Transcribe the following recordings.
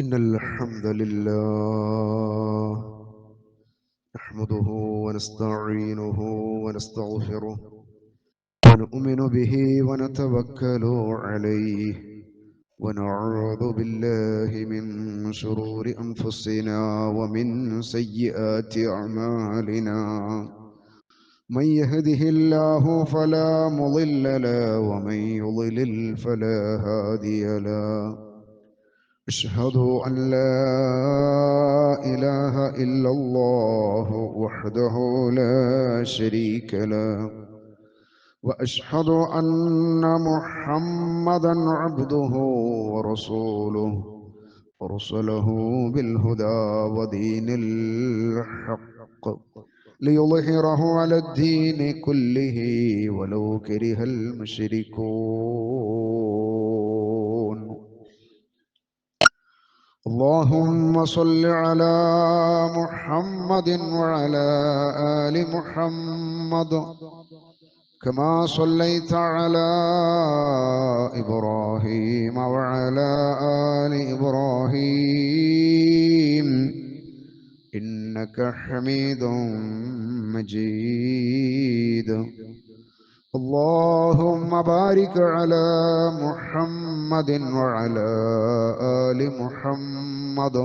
إن الحمد لله نحمده ونستعينه ونستغفره ونؤمن به ونتوكل عليه ونعوذ بالله من شرور أنفسنا ومن سيئات أعمالنا من يهده الله فلا مضل له ومن يضلل فلا هادي له أشهد أن لا إله إلا الله وحده لا شريك له وأشهد أن محمدا عبده ورسوله أرسله بالهدى ودين الحق ليظهره على الدين كله ولو كره المشركون اللهم صل على محمد وعلى آل محمد كما صليت على إبراهيم وعلى آل إبراهيم إنك حميد مجيد اللهم بارك على محمد وعلى آل محمد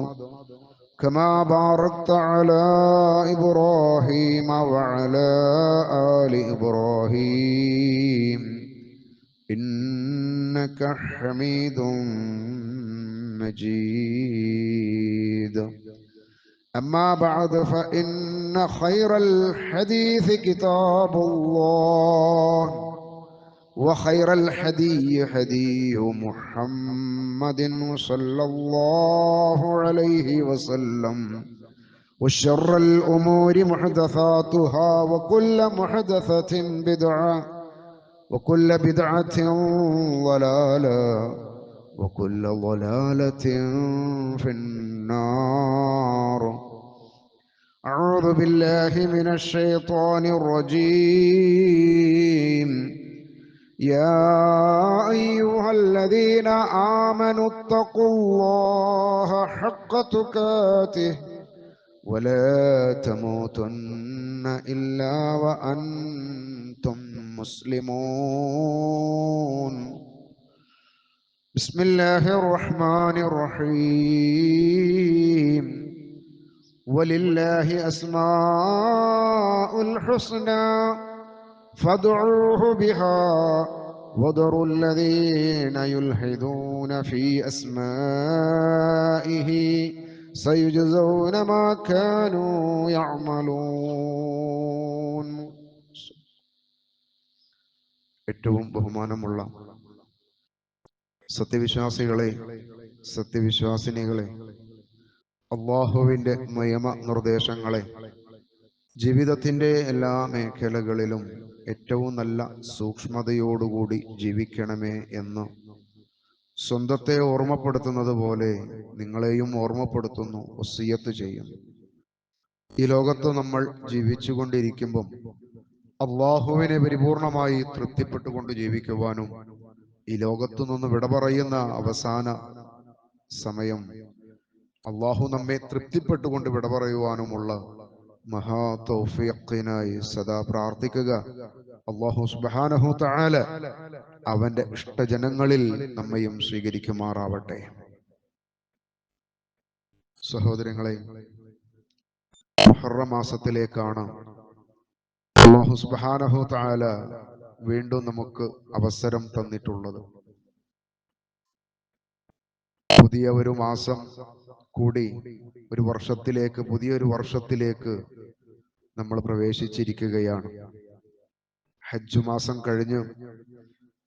كما باركت على إبراهيم وعلى آل إبراهيم إنك حميد مجيد أما بعد فإن خير الحديث كتاب الله وخير الحدي حدي محمد صلى الله عليه وسلم وشر الأمور محدثاتها وكل محدثة بدعة وكل بدعة ضلالة وكل ضلالة في النار أعوذ بالله من الشيطان الرجيم يا أيها الذين آمنوا اتقوا الله حق تقاته ولا تموتن إلا وأنتم مسلمون بسم الله الرحمن الرحيم ولله أسماء الحسنى فادعوه بها وذروا الذين يلحدون في أسمائه سيجزون ما كانوا يعملون. ഏറ്റവും ബഹുമാനമുള്ള സത്യവിശ്വാസികളെ, സത്യവിശ്വാസിനികളെ, അല്ലാഹുവിൻ്റെ നിയമ നിർദ്ദേശങ്ങളെ ജീവിതത്തിൻ്റെ എല്ലാ മേഖലകളിലും ഏറ്റവും നല്ല സൂക്ഷ്മതയോടുകൂടി ജീവിക്കണമേ എന്ന് സ്വന്തത്തെ ഓർമ്മപ്പെടുത്തുന്നത് പോലെ നിങ്ങളെയും ഓർമ്മപ്പെടുത്തുന്നു, വസിയ്യത്ത് ചെയ്യുന്നു. ഈ ലോകത്ത് നമ്മൾ ജീവിച്ചുകൊണ്ടിരിക്കുമ്പം അല്ലാഹുവിനെ പരിപൂർണമായി തൃപ്തിപ്പെട്ടുകൊണ്ട് ജീവിക്കുവാനും ഈ ലോകത്തു നിന്ന് വിട പറയുന്ന അവസാന സമയം അല്ലാഹു നമ്മെ തൃപ്തിപ്പെട്ടുകൊണ്ട് വിട പറയുവാനുമുള്ള മഹാ തൗഫീഖിനായി സദാ പ്രാർത്ഥിക്കുക. അല്ലാഹു സുബ്ഹാനഹു തആല അവന്റെ ഇഷ്ടജനങ്ങളിൽ നമ്മയും സ്വീകരിക്കുമാറാവട്ടെ. സഹോദരങ്ങളെ, മുഹറം മാസത്തിലേക്കാണ് അല്ലാഹു സുബ്ഹാനഹു തആല വീണ്ടും നമുക്ക് അവസരം തന്നിട്ടുള്ളത്. പുതിയ ഒരു മാസം കൂടി ഒരു വർഷത്തിലേക്ക്, പുതിയൊരു വർഷത്തിലേക്ക് നമ്മൾ പ്രവേശിച്ചിരിക്കുകയാണ്. ഹജ്ജ് മാസം കഴിഞ്ഞ്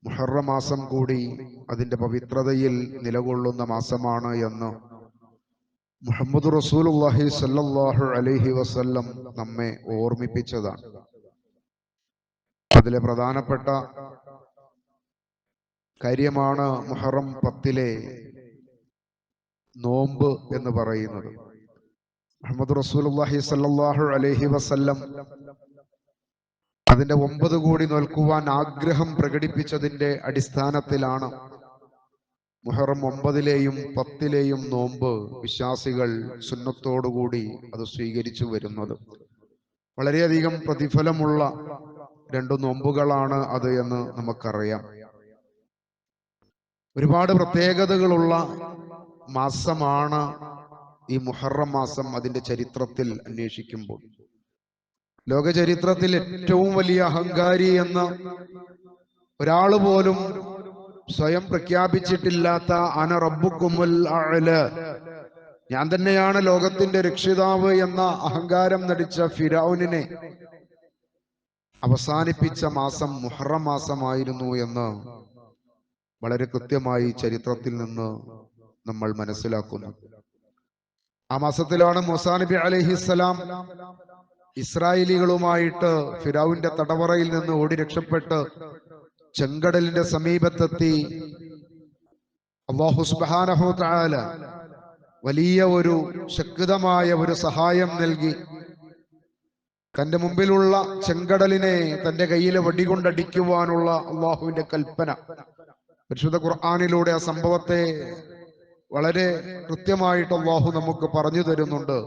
മുഹറം മാസം കൂടി അതിന്റെ പവിത്രതയിൽ നിലകൊള്ളുന്ന മാസമാണ് എന്ന് മുഹമ്മദ് റസൂലുള്ളാഹി സ്വല്ലല്ലാഹു അലൈഹി വസല്ലം നമ്മെ ഓർമ്മിപ്പിച്ചതാണ്. അതിലെ പ്രധാനപ്പെട്ട കാര്യമാണ് മുഹറം 10 നോമ്പ് എന്ന് പറയുന്നത്. മുഹമ്മദ് റസൂലുള്ളാഹി സ്വല്ലല്ലാഹു അലൈഹി വസല്ലം അതിന്റെ 9 കൂടി നോൽക്കുവാൻ ആഗ്രഹം പ്രകടിപ്പിച്ചതിന്റെ അടിസ്ഥാനത്തിലാണ് മുഹറം 9-ലെയും 10-ലെയും നോമ്പ് വിശ്വാസികൾ സുന്നത്തോടുകൂടി അത് സ്വീകരിച്ചു വരുന്നത്. വളരെയധികം പ്രതിഫലമുള്ള 2 നോമ്പുകളാണ് അത് എന്ന് നമുക്കറിയാം. ഒരുപാട് പ്രത്യേകതകളുള്ള മാസമാണ് ഈ മുഹറം മാസം. അതിന്റെ ചരിത്രത്തിൽ അന്വേഷിക്കുമ്പോൾ ലോക ചരിത്രത്തിൽ ഏറ്റവും വലിയ അഹങ്കാരി എന്ന് ഒരാൾ പോലും സ്വയം പ്രഖ്യാപിച്ചിട്ടില്ലാത്ത അന റബ്ബുക്കുമുൽ അഅല, ഞാൻ തന്നെയാണ് ലോകത്തിന്റെ രക്ഷിതാവ് എന്ന അഹങ്കാരം നടിച്ച ഫിറഔനിനെ അവസാനിപ്പിച്ച മാസം മുഹറം മാസമായിരുന്നു എന്ന് വളരെ കൃത്യമായി ചരിത്രത്തിൽ നിന്ന് നമ്മൾ മനസ്സിലാക്കുന്നു. ആ മാസത്തിലാണ് മൂസാ നബി അലൈഹിസ്സലാം ഇസ്രായേലികളുമായിട്ട് ഫിറഔന്റെ തടവറയിൽ നിന്ന് ഓടി രക്ഷപ്പെട്ട് ചെങ്കടലിന്റെ സമീപത്തെത്തി അല്ലാഹു സുബ്ഹാനഹു തആല വലിയ ഒരു ശക്തമായ ഒരു സഹായം നൽകി തന്റെ മുമ്പിലുള്ള ചെങ്കടലിനെ തന്റെ കയ്യിലെ വടികൊണ്ടടിക്കുവാനുള്ള അള്ളാഹുവിന്റെ കൽപ്പന പരിശുദ്ധ ഖുർആനിലൂടെ ആ സംഭവത്തെ വളരെ കൃത്യമായിട്ട് അള്ളാഹു നമുക്ക് പറഞ്ഞു തരുന്നുണ്ട്.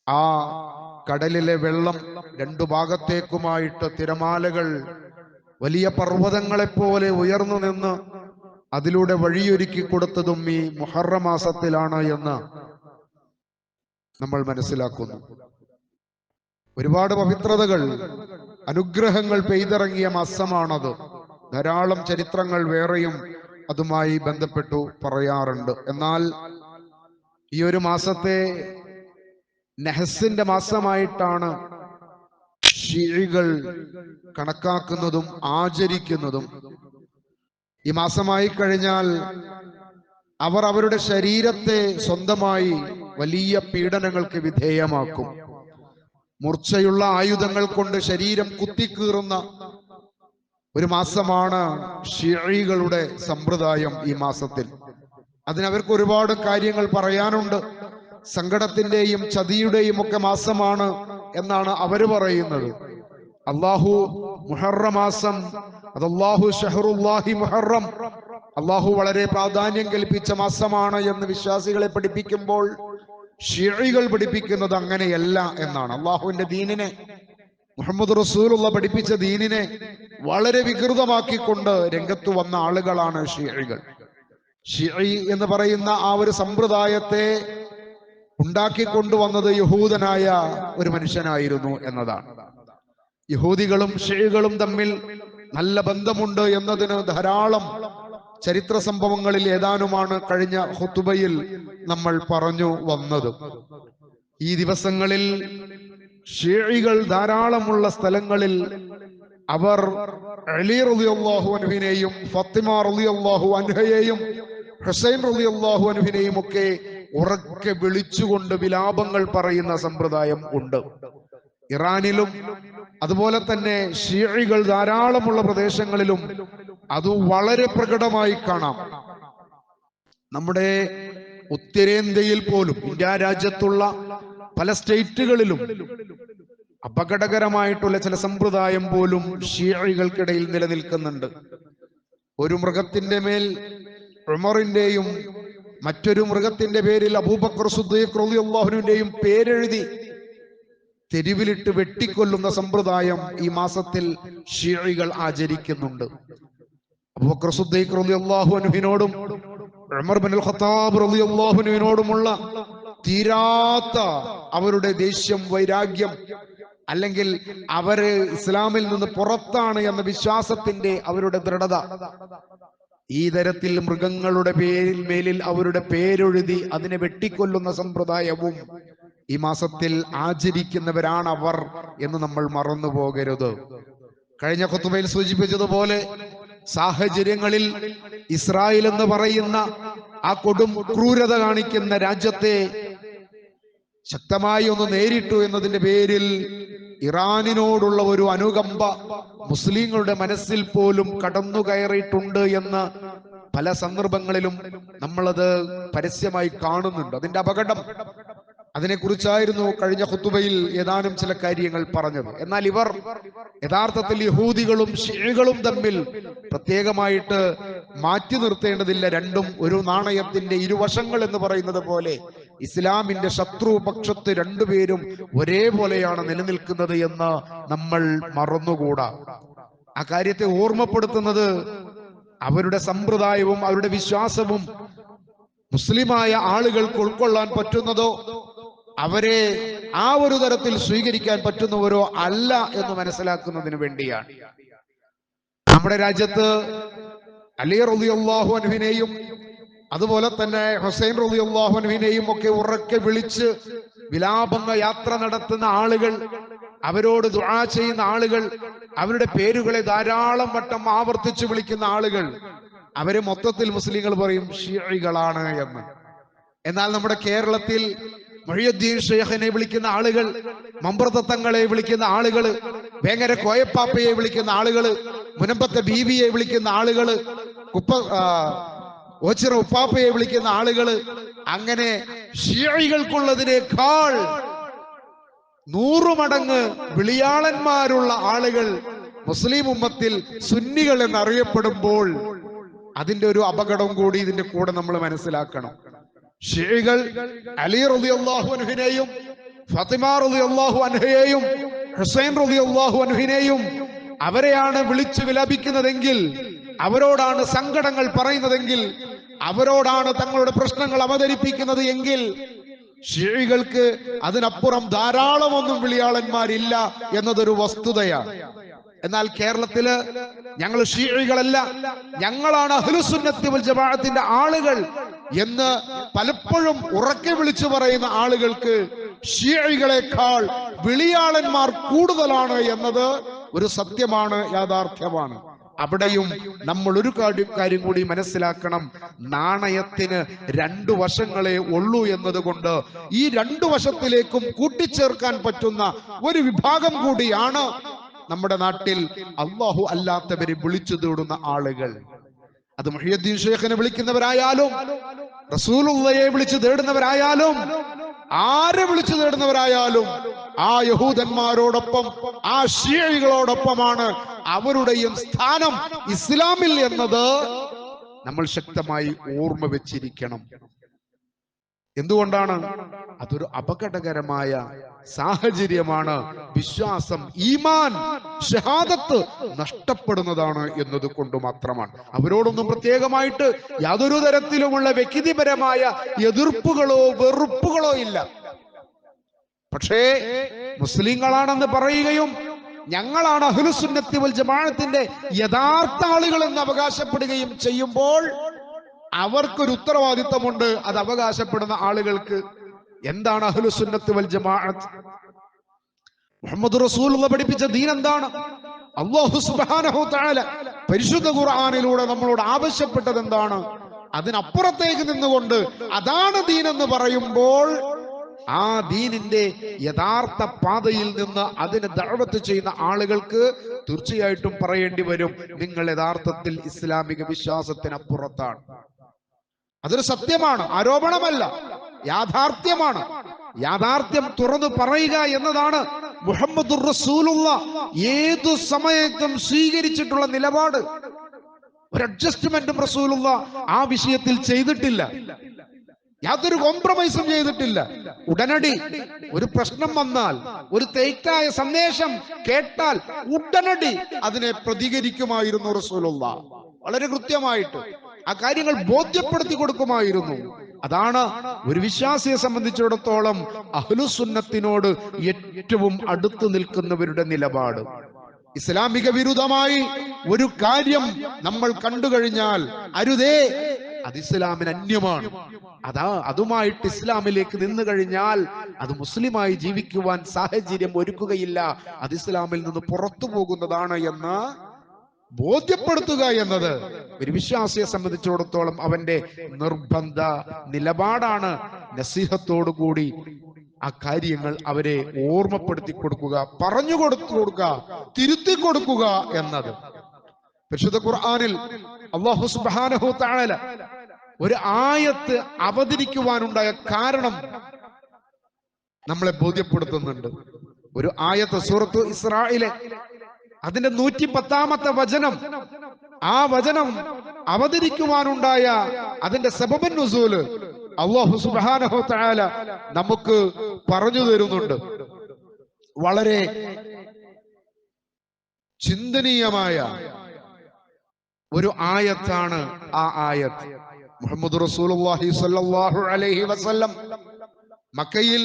ആ കടലിലെ വെള്ളം 2 ഭാഗത്തേക്കുമായിട്ട് തിരമാലകൾ വലിയ പർവ്വതങ്ങളെപ്പോലെ ഉയർന്നു നിന്ന് അതിലൂടെ വഴിയൊരുക്കി കൊടുത്തതും ഈ മുഹറം മാസത്തിലാണ് എന്ന് നമ്മൾ മനസ്സിലാക്കുന്നു. ഒരുപാട് പവിത്രതകൾ, അനുഗ്രഹങ്ങൾ പെയ്തിറങ്ങിയ മാസമാണത്. ധാരാളം ചരിത്രങ്ങൾ വേറെയും അതുമായി ബന്ധപ്പെട്ടു പറയാറുണ്ട്. എന്നാൽ ഈ ഒരു മാസത്തെ നെഹസിന്റെ മാസമായിട്ടാണ് ഷിഈകൾ കണക്കാക്കുന്നതും ആചരിക്കുന്നതും. ഈ മാസമായി കഴിഞ്ഞാൽ അവർ അവരുടെ ശരീരത്തെ സ്വന്തമായി വലിയ പീഡനങ്ങൾക്ക് വിധേയമാക്കും. മൂർച്ചയുള്ള ആയുധങ്ങൾ കൊണ്ട് ശരീരം കുത്തിക്കീറുന്ന ഒരു മാസമാണ് ഷിഈകളുടെ സമ്പ്രദായം ഈ മാസത്തിൽ. അതിനവർക്ക് ഒരുപാട് കാര്യങ്ങൾ പറയാനുണ്ട്. സങ്കടത്തിന്റെയും ചതിയുടെയും ഒക്കെ മാസമാണ് എന്നാണ് അവര് പറയുന്നത്. അല്ലാഹു മുഹറം മാസം, അത് അല്ലാഹു ഷഹറുല്ലാഹി മുഹറം, അല്ലാഹു വളരെ പ്രാധാന്യം കൽപ്പിച്ച മാസമാണ് എന്ന് വിശ്വാസികളെ പഠിപ്പിക്കുമ്പോൾ ഷിഈകൾ പഠിപ്പിക്കുന്നത് അങ്ങനെയല്ല എന്നാണ്. അല്ലാഹുവിന്റെ ദീനിനെ, മുഹമ്മദ് റസൂലുള്ള പഠിപ്പിച്ച ദീനിനെ വളരെ വികൃതമാക്കിക്കൊണ്ട് രംഗത്ത് വന്ന ആളുകളാണ് ഷിഈകൾ. ഷിഈ എന്ന് പറയുന്ന ആ ഒരു സമ്പ്രദായത്തെ ഉണ്ടാക്കിക്കൊണ്ടുവന്നത് യഹൂദനായ ഒരു മനുഷ്യനായിരുന്നു എന്നതാണ്. യഹൂദികളും ഷിഈകളും തമ്മിൽ നല്ല ബന്ധമുണ്ട് എന്നതിന് ധാരാളം ചരിത്ര സംഭവങ്ങളിൽ ഏതാനുമാണ് കഴിഞ്ഞ ഖുതുബയിൽ നമ്മൾ പറഞ്ഞു വന്നത്. ഈ ദിവസങ്ങളിൽ ഷിഈകൾ ധാരാളമുള്ള സ്ഥലങ്ങളിൽ അവർ അലി റളിയല്ലാഹു അൻഹുവിനെയും ഫാത്തിമ റളിയല്ലാഹു അൻഹയെയും ഹുസൈൻ റളിയല്ലാഹു അൻഹുവിനെയും ഒക്കെ ഉറക്കെ വിളിച്ചുകൊണ്ട് വിലാപങ്ങൾ പറയുന്ന സമ്പ്രദായം ഉണ്ട്. ഇറാനിലും അതുപോലെ തന്നെ ഷിഈകൾ ധാരാളമുള്ള പ്രദേശങ്ങളിലും അത് വളരെ പ്രകടമായി കാണാം. നമ്മുടെ ഉത്തരേന്ത്യയിൽ പോലും, ഇന്ത്യ രാജ്യത്തുള്ള പല സ്റ്റേറ്റുകളിലും അപകടകരമായിട്ടുള്ള ചില സമ്പ്രദായം പോലും ഷിഈകൾക്കിടയിൽ നിലനിൽക്കുന്നുണ്ട്. ഒരു മൃഗത്തിന്റെ മേൽ ഉമറിന്റെയും മറ്റൊരു മൃഗത്തിന്റെ പേരിൽ അബൂബക്കർ സിദ്ദീഖ് റളിയല്ലാഹു അൻഹുവിന്റെയും പേരെഴുതി തെരുവിലിട്ട് വെട്ടിക്കൊല്ലുന്ന സമ്പ്രദായം ഈ മാസത്തിൽ ഷിഈകൾ ആചരിക്കുന്നുണ്ട്. അബൂബക്കർ സിദ്ദീഖ് റളിയല്ലാഹു അൻഹുവിനോടും ഉമർ ഇബ്നുൽ ഖത്താബ് റളിയല്ലാഹു അൻഹുവിനോടുമുള്ള തീരാത്ത അവരുടെ ദേഷ്യം, വൈരാഗ്യം, അല്ലെങ്കിൽ അവര് ഇസ്ലാമിൽ നിന്ന് പുറത്താണ് എന്ന വിശ്വാസത്തിന്റെ അവരുടെ ദൃഢത, ഈ തരത്തിൽ മൃഗങ്ങളുടെ മേലിൽ അവരുടെ പേരെഴുതി അതിനെ വെട്ടിക്കൊല്ലുന്ന സമ്പ്രദായവും ഈ മാസത്തിൽ ആചരിക്കുന്നവരാണ് അവർ എന്ന് നമ്മൾ മറന്നു പോകരുത്. കഴിഞ്ഞ ഖുതുബയിൽ സൂചിപ്പിച്ചതുപോലെ സാഹചര്യങ്ങളിൽ ഇസ്രായേൽ എന്ന് പറയുന്ന ആ കൊടും ക്രൂരത കാണിക്കുന്ന രാജ്യത്തെ ശക്തമായി ഒന്ന് നേരിട്ടു എന്നതിന്റെ പേരിൽ ഇറാനിനോടുള്ള ഒരു അനുകമ്പ മുസ്ലിങ്ങളുടെ മനസ്സിൽ പോലും കടന്നു കയറിയിട്ടുണ്ട് എന്ന് പല സന്ദർഭങ്ങളിലും നമ്മളത് പരസ്യമായി കാണുന്നുണ്ട്. അതിന്റെ അപകടം, അതിനെക്കുറിച്ചായിരുന്നു കഴിഞ്ഞ ഖുതുബയിൽ ഏതാനും ചില കാര്യങ്ങൾ പറഞ്ഞത്. എന്നാൽ ഇവർ യഥാർത്ഥത്തിൽ യഹൂദികളും ഷിഈകളും തമ്മിൽ പ്രത്യേകമായിട്ട് മാറ്റി നിർത്തേണ്ടതില്ല. രണ്ടും ഒരു നാണയത്തിന്റെ ഇരുവശങ്ങൾ എന്ന് പറയുന്നത് പോലെ ഇസ്ലാമിന്റെ ശത്രുപക്ഷത്ത് രണ്ടുപേരും ഒരേപോലെയാണ് നിലനിൽക്കുന്നത് എന്ന് നമ്മൾ മറന്നുകൂടാ. ആ കാര്യത്തെ ഓർമ്മപ്പെടുത്തുന്നത് അവരുടെ സമ്പ്രദായവും അവരുടെ വിശ്വാസവും മുസ്ലിമായ ആളുകൾക്ക് ഉൾക്കൊള്ളാൻ പറ്റുന്നതോ അവരെ ആ ഒരു തരത്തിൽ സ്വീകരിക്കാൻ പറ്റുന്നവരോ അല്ല എന്ന് മനസ്സിലാക്കുന്നതിന് വേണ്ടിയാണ്. നമ്മുടെ രാജ്യത്ത് അലി റളിയല്ലാഹു അൻഹുവിനെയും അതുപോലെ തന്നെ ഹുസൈൻ റളിയല്ലാഹു അൻഹുവിനെയും ഒക്കെ ഉറക്കെ വിളിച്ച് വിലാപങ്ങ യാത്ര നടത്തുന്ന ആളുകൾ, അവരോട് ദുആ ചെയ്യുന്ന ആളുകൾ, അവരുടെ പേരുകളെ ധാരാളം വട്ടം ആവർത്തിച്ച് വിളിക്കുന്ന ആളുകൾ, അവരെ മൊത്തത്തിൽ മുസ്ലിങ്ങൾ പറയും ഷിയകളാണ് എന്ന്. എന്നാൽ നമ്മുടെ കേരളത്തിൽ മുഹ്യിദ്ദീൻ ഷെയ്ഖിനെ വിളിക്കുന്ന ആളുകൾ, മമ്പ്രതത്തങ്ങളെ വിളിക്കുന്ന ആളുകൾ, വേങ്ങര കോയപ്പാപ്പയെ വിളിക്കുന്ന ആളുകൾ, മുനമ്പത്തെ ബീവിയെ വിളിക്കുന്ന ആളുകൾ, ഓച്ചിറ ഉപ്പാപ്പയെ വിളിക്കുന്ന ആളുകൾ, അങ്ങനെ ഷിയകൾക്കുള്ളതിനേക്കാൾ 100 മടങ്ങ് വിളിയാളന്മാരുള്ള ആളുകൾ മുസ്ലിം ഉമ്മത്തിൽ സുന്നികൾ എന്നറിയപ്പെടുമ്പോൾ അതിന്റെ ഒരു അപകടം കൂടി ഇതിന്റെ കൂടെ നമ്മൾ മനസ്സിലാക്കണം. ഷിയകൾ അലി റളിയല്ലാഹു അൻഹുവിനെയും ഫാത്തിമ റളിയല്ലാഹു അൻഹയെയും ഹുസൈൻ റളിയല്ലാഹു അൻഹുവിനെയും അവരെയാണ് വിളിച്ചു വിലപിക്കുന്നതെങ്കിൽ, അവരോടാണ് സങ്കടങ്ങൾ പറയുന്നതെങ്കിൽ, അവരോടാണ് തങ്ങളുടെ പ്രശ്നങ്ങൾ അവതരിപ്പിക്കുന്നത് എങ്കിൽ ഷിയകൾക്ക് അതിനപ്പുറം ധാരാളമൊന്നും വിളിയാളന്മാരില്ല എന്നതൊരു വസ്തുതയാണ്. എന്നാൽ കേരളത്തില് ഞങ്ങൾ ഷിയകളല്ല, ഞങ്ങളാണ് അഹ്ലുസുന്നത്തി വൽ ജമാഅത്തിന്റെ ആളുകൾ എന്ന് പലപ്പോഴും ഉറക്കെ വിളിച്ചു പറയുന്ന ആളുകൾക്ക് ഷിയകളെക്കാൾ വിളിയാളന്മാർ കൂടുതലാണ് എന്നത് ഒരു സത്യമാണ്, യാഥാർത്ഥ്യമാണ്. അവിടെയും നമ്മൾ ഒരു കാര്യം കൂടി മനസ്സിലാക്കണം. നാണയത്തിന് 2 വശങ്ങളെ ഉള്ളൂ എന്നതുകൊണ്ട് ഈ 2 വശത്തിലേക്കും കൂട്ടിച്ചേർക്കാൻ പറ്റുന്ന ഒരു വിഭാഗം കൂടിയാണ് നമ്മുടെ നാട്ടിൽ അല്ലാഹു അല്ലാത്തവരെ വിളിച്ചു തേടുന്ന ആളുകൾ. അത് മുഹ്യിദ്ദീൻ ഷെയ്ഖിനെ വിളിക്കുന്നവരായാലും റസൂലുള്ളാഹിയെ വിളിച്ചു തേടുന്നവരായാലും ആരെ വിളിച്ചു തേടുന്നവരായാലും ആ യഹൂദന്മാരോടൊപ്പം ആ ഷിയകളോടൊപ്പമാണ് അവരുടെയും സ്ഥാനം ഇസ്ലാമിൽ എന്നത് നമ്മൾ ശക്തമായി ഓർമ്മ വെച്ചിരിക്കണം. എന്തുകൊണ്ടാണ്? അതൊരു അപകടകരമായ സാഹചര്യമാണ്. വിശ്വാസം, ഈമാൻ, ഷഹാദത്ത് നഷ്ടപ്പെടുന്നതാണ് എന്നത് കൊണ്ട് മാത്രമാണ്. അവരോടൊന്നും പ്രത്യേകമായിട്ട് യാതൊരു തരത്തിലുമുള്ള വ്യക്തിപരമായ എതിർപ്പുകളോ വെറുപ്പുകളോ ഇല്ല. പക്ഷേ മുസ്ലിങ്ങളാണെന്ന് പറയുകയും ഞങ്ങളാണ് അഹ്ലുസുന്നത്തി വൽ ജമാഅത്തിന്റെ യഥാർത്ഥ ആളുകൾ എന്ന് അവകാശപ്പെടുകയും ചെയ്യുമ്പോൾ അവർക്കൊരു ഉത്തരവാദിത്തമുണ്ട്. അത് അവകാശപ്പെടുന്ന ആളുകൾക്ക്. എന്താണ് അഹ്ലുസുന്നത്തി വൽ ജമാഅത്ത്? മുഹമ്മദ് റസൂലുള്ളാഹി പഠിപ്പിച്ച ദീൻ എന്താണ്? അല്ലാഹു സുബ്ഹാനഹു തആല പരിശുദ്ധ ഖുർആനിലൂടെ നമ്മളോട് ആവശ്യപ്പെട്ടത് എന്താണ്? അതിനപ്പുറത്തേക്ക് നിന്നുകൊണ്ട് അതാണ് ദീൻ എന്ന് പറയുമ്പോൾ ആ ദീനിന്റെ യഥാർത്ഥ പാതയിൽ നിന്ന് അതിനെ ദഅവത്ത് ചെയ്യുന്ന ആളുകൾക്ക് തീർച്ചയായിട്ടും പറയേണ്ടി വരും, നിങ്ങൾ യഥാർത്ഥത്തിൽ ഇസ്ലാമിക വിശ്വാസത്തിനപ്പുറത്താണ്. അതൊരു സത്യമാണ്, ആരോപണമല്ല, യാഥാർത്ഥ്യമാണ്. യാഥാർത്ഥ്യം തുറന്നു പറയുക എന്നതാണ് മുഹമ്മദുർ റസൂലുള്ളാഹി ഏതു സമയത്തും സ്വീകരിച്ചിട്ടുള്ള നിലപാട്. ഒരു അഡ്ജസ്റ്റ്മെന്റും റസൂലുള്ളാഹി ആ വിഷയത്തിൽ ചെയ്തിട്ടില്ല, യാതൊരു കോംപ്രമൈസും ചെയ്തിട്ടില്ല. ഉടനടി ഒരു പ്രശ്നം വന്നാൽ, ഒരു തെറ്റായ സന്ദേശം കേട്ടാൽ ഉടനടി അതിനെ പ്രതികരിക്കുമായിരുന്നു റസൂലുള്ളാഹി. വളരെ കൃത്യമായിട്ട് ആ കാര്യങ്ങൾ ബോധ്യപ്പെടുത്തി കൊടുക്കുമായിരുന്നു. അതാണ് ഒരു വിശ്വാസിയെ സംബന്ധിച്ചിടത്തോളം അഹ്ലുസുന്നത്തിനോട് ഏറ്റവും അടുത്ത് നിൽക്കുന്നവരുടെ നിലപാട്. ഇസ്ലാമിക വിരുദ്ധമായി ഒരു കാര്യം നമ്മൾ കണ്ടു കഴിഞ്ഞാൽ അരുതേ, അത് ഇസ്ലാമിന് അന്യമാണ്, അതുമായിട്ട് ഇസ്ലാമിലേക്ക് നിന്ന് കഴിഞ്ഞാൽ അത് മുസ്ലിമായി ജീവിക്കുവാൻ സാഹചര്യം ഒരുക്കുകയില്ല, അത് ഇസ്ലാമിൽ നിന്ന് പുറത്തു പോകുന്നതാണ് എന്ന് ബോധ്യപ്പെടുത്തുക എന്നത് ഒരു വിശ്വാസിയെ സംബന്ധിച്ചിടത്തോളം അവന്റെ നിർബന്ധ നിലപാടാണ്. നസീഹത്തോടുകൂടി ആ കാര്യങ്ങൾ അവരെ ഓർമ്മപ്പെടുത്തി കൊടുക്കുക, പറഞ്ഞു കൊടുക്കുക, തിരുത്തി കൊടുക്കുക എന്നത്. പരിശുദ്ധ ഖുർആനിൽ അല്ലാഹു സുബ്ഹാനഹു തആല ഒരു ആയത്ത് അവതരിക്കുവാനുണ്ടായ കാരണം നമ്മളെ ബോധ്യപ്പെടുത്തുന്നുണ്ട്. ഒരു ആയത്ത് സൂറത്തു ഇസ്രായിലെ അതിന്റെ 110-ാമത്തെ വചനം, ആ വചനം അവതരിക്കുവാനുണ്ടായ അതിന്റെ സബബൻ നുസൂല് അല്ലാഹു സുബ്ഹാനഹു തആല നമുക്ക് പറഞ്ഞു തരുന്നുണ്ട്. വളരെ ചിന്തനീയമായ ഒരു ആയത്താണ് ആ ആയത്ത്. മുഹമ്മദ് റസൂലുള്ളാഹി സ്വല്ലല്ലാഹു അലൈഹി വസല്ലം മക്കയിൽ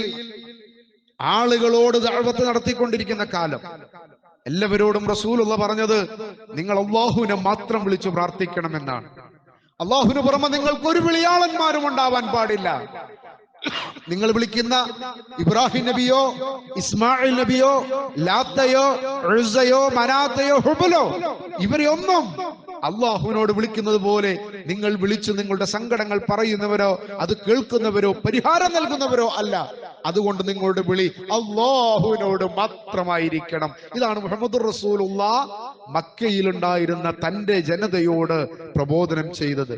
ആളുകളോട് ദഅവത്ത് നടത്തിക്കൊണ്ടിരിക്കുന്ന കാലം എല്ലാവരോടും റസൂലുള്ള പറഞ്ഞത് നിങ്ങൾ അല്ലാഹുവിനെ മാത്രം വിളിച്ചു പ്രാർത്ഥിക്കണമെന്നാണ്. അല്ലാഹുവിന് പുറമെ നിങ്ങൾക്ക് ഒരു വിളിയാളന്മാരും ഉണ്ടാവാൻ പാടില്ല. നിങ്ങൾ വിളിക്കുന്ന ഇബ്രാഹിം നബിയോ ഇസ്മായിൽ നബിയോ ലാത്തയോ ഉസ്സയോ മനാത്തയോ ഹുബലോ ഇവരെ ഒന്നും അള്ളാഹുവിനോട് വിളിക്കുന്നത് പോലെ നിങ്ങൾ വിളിച്ച് നിങ്ങളുടെ സങ്കടങ്ങൾ പറയുന്നവരോ അത് കേൾക്കുന്നവരോ പരിഹാരം നൽകുന്നവരോ അല്ല. അതുകൊണ്ട് നിങ്ങളുടെ വിളി അള്ളാഹുവിനോട് മാത്രമായിരിക്കണം. ഇതാണ് മുഹമ്മദ് റസൂലുള്ളാഹ് മക്കയിലുണ്ടായിരുന്ന തന്റെ ജനതയോട് പ്രബോധനം ചെയ്തത്.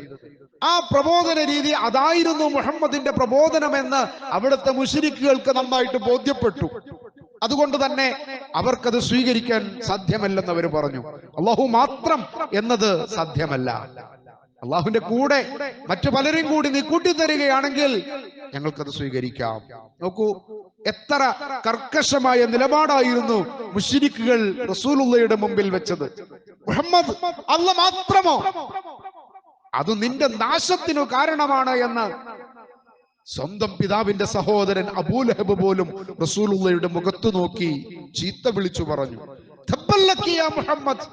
ആ പ്രബോധന രീതി അതായിരുന്നു മുഹമ്മദിന്റെ പ്രബോധനമെന്ന് അവിടുത്തെ മുശ്രിക്കുകൾക്ക് നന്നായിട്ട് ബോധ്യപ്പെട്ടു. അതുകൊണ്ട് തന്നെ അവർക്കത് സ്വീകരിക്കാൻ സാധ്യമല്ലെന്ന് അവർ പറഞ്ഞു. അള്ളാഹു മാത്രം എന്നത് സാധ്യമല്ല. അള്ളാഹുവിന്റെ കൂടെ മറ്റു പലരും കൂടി നീ കൂട്ടിത്തരികയാണെങ്കിൽ ഞങ്ങൾക്കത് സ്വീകരിക്കാം. നോക്കൂ, എത്ര കർക്കശമായ നിലപാടായിരുന്നു മുശ്രിക്കുകൾ റസൂലുള്ളാഹിയുടെ മുമ്പിൽ വെച്ചത്. മുഹമ്മദ് അല്ലാഹ് മാത്രമോ, അത് നിന്റെ നാശത്തിനു കാരണമാണ് എന്ന് സ്വന്തം പിതാവിന്റെ സഹോദരൻ അബൂലഹബ് പോലും റസൂലുള്ളാഹിയുടെ മുഖത്ത് നോക്കി ചീത്ത വിളിച്ചു പറഞ്ഞു. മുഹമ്മദ്,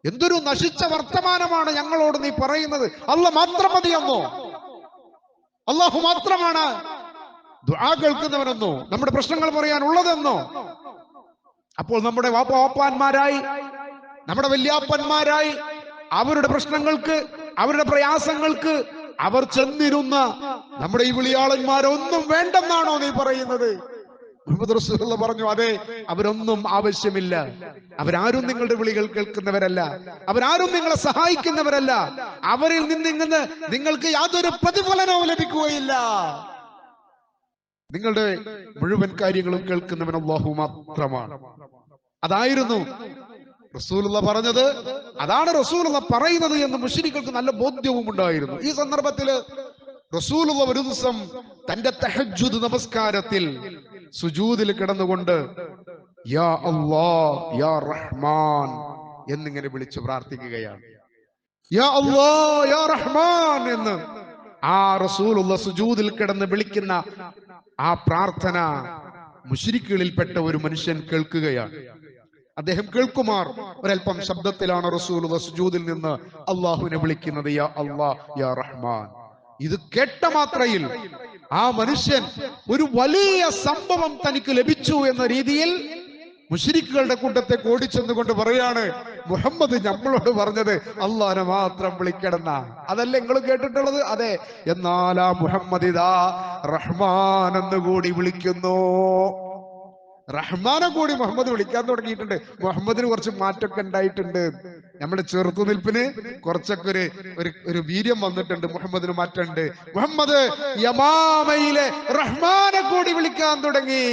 എന്തൊരു നശിച്ച വർത്തമാനമാണ് ഞങ്ങളോട് നീ പറയുന്നത്. അല്ലാഹ് മാത്രം മതിയെന്നോ? അല്ലാഹു മാത്രമാണ് ദുആ കേൾക്കുന്നവനെന്നോ നമ്മുടെ പ്രശ്നങ്ങൾ പറയാനുള്ളതെന്നോ? അപ്പോൾ നമ്മുടെ വാപ്പാന്മാരായി നമ്മുടെ വല്യാപ്പന്മാരായി അവരുടെ പ്രശ്നങ്ങൾക്ക് അവരുടെ പ്രയാസങ്ങൾക്ക് അവർ ചെന്നിരുന്ന നമ്മുടെ ഈ വിളിയാളന്മാരൊന്നും വേണ്ടെന്നാണോ നീ പറയുന്നത്? മുഹമ്മദ് റസൂലുള്ളാഹി പറഞ്ഞു, അതെ, അവരൊന്നും ആവശ്യമില്ല. അവരാരും നിങ്ങളുടെ വിളികൾ കേൾക്കുന്നവരല്ല, അവരാരും നിങ്ങളെ സഹായിക്കുന്നവരല്ല, അവരിൽ നിന്ന് നിങ്ങൾക്ക് യാതൊരു പ്രതിഫലനവും ലഭിക്കുകയില്ല. നിങ്ങളുടെ മുഴുവൻ കാര്യങ്ങളും കേൾക്കുന്നവൻ അല്ലാഹു മാത്രമാണ്. അതായിരുന്നു റസൂലുള്ളാഹി പറഞ്ഞത്, അതാണ് റസൂലുള്ളാഹി പറയുന്നത് എന്ന് മുശ്രിക്കുകൾക്ക് നല്ല ബോധ്യവും ഉണ്ടായിരുന്നു. ഈ സന്ദർഭത്തിൽ റസൂലുള്ളാഹി ഒരു ദിവസം തന്റെ തഹജ്ജുദ് നമസ്കാരത്തിൽ സുജൂദിൽ കിടന്നുകൊണ്ട് യാ അല്ലാഹ് യാ റഹ്മാൻ എന്നിങ്ങനെ വിളിച്ചു പ്രാർത്ഥിക്കുകയാണ്. യാ അല്ലാഹ് യാ റഹ്മാൻ എന്ന് ആ റസൂലുള്ളാഹി സുജൂദിൽ കിടന്ന് വിളിക്കുന്ന ആ പ്രാർത്ഥന മുശ്രിക്കുകളിൽപ്പെട്ട ഒരു മനുഷ്യൻ കേൾക്കുകയാണ്. അദ്ദേഹം കേൾക്കുമാർ ഒരൽപ്പം ശബ്ദത്തിലാണ് റസൂലുള്ളാഹി സുജൂദിൽ നിന്ന് അല്ലാഹുവിനെ വിളിക്കുന്നത്, യാ അല്ലാഹ് യാ റഹ്മാൻ. ഇത് കേട്ട മാത്രയിൽ ആ മനുഷ്യൻ ഒരു വലിയ സംഭവം തനിക്ക് ലഭിച്ചു എന്ന രീതിയിൽ മുശ്രിക്കുകളുടെ കൂട്ടത്തെ ഓടിച്ചെന്നുകൊണ്ട് പറയാണ്, മുഹമ്മദ് നമ്മളോട് പറഞ്ഞത് അല്ലാഹുവിനെ മാത്രം വിളിക്കണമെന്ന. അതല്ലേ നിങ്ങൾ കേട്ടിട്ടുള്ളത്? അതെ. എന്നാൽ ആ മുഹമ്മദ് ഇതാ റഹ്മാൻ എന്ന് കൂടി വിളിക്കുന്നു. റഹ്മാനെ കൂടി മുഹമ്മദ് വിളിക്കാൻ തുടങ്ങിയിട്ടുണ്ട്. മുഹമ്മദിന് കുറച്ച് മാറ്റമൊക്കെ ഉണ്ടായിട്ടുണ്ട്. നമ്മുടെ ചെറുത്തുനിൽപ്പിന് കുറച്ചൊക്കെ ഒരു വീര്യം വന്നിട്ടുണ്ട്. മുഹമ്മദിന് മാറ്റമുണ്ട്. മുഹമ്മദ് യമാമയിലെ റഹ്മാനെ കൂടി വിളിക്കാൻ തുടങ്ങി.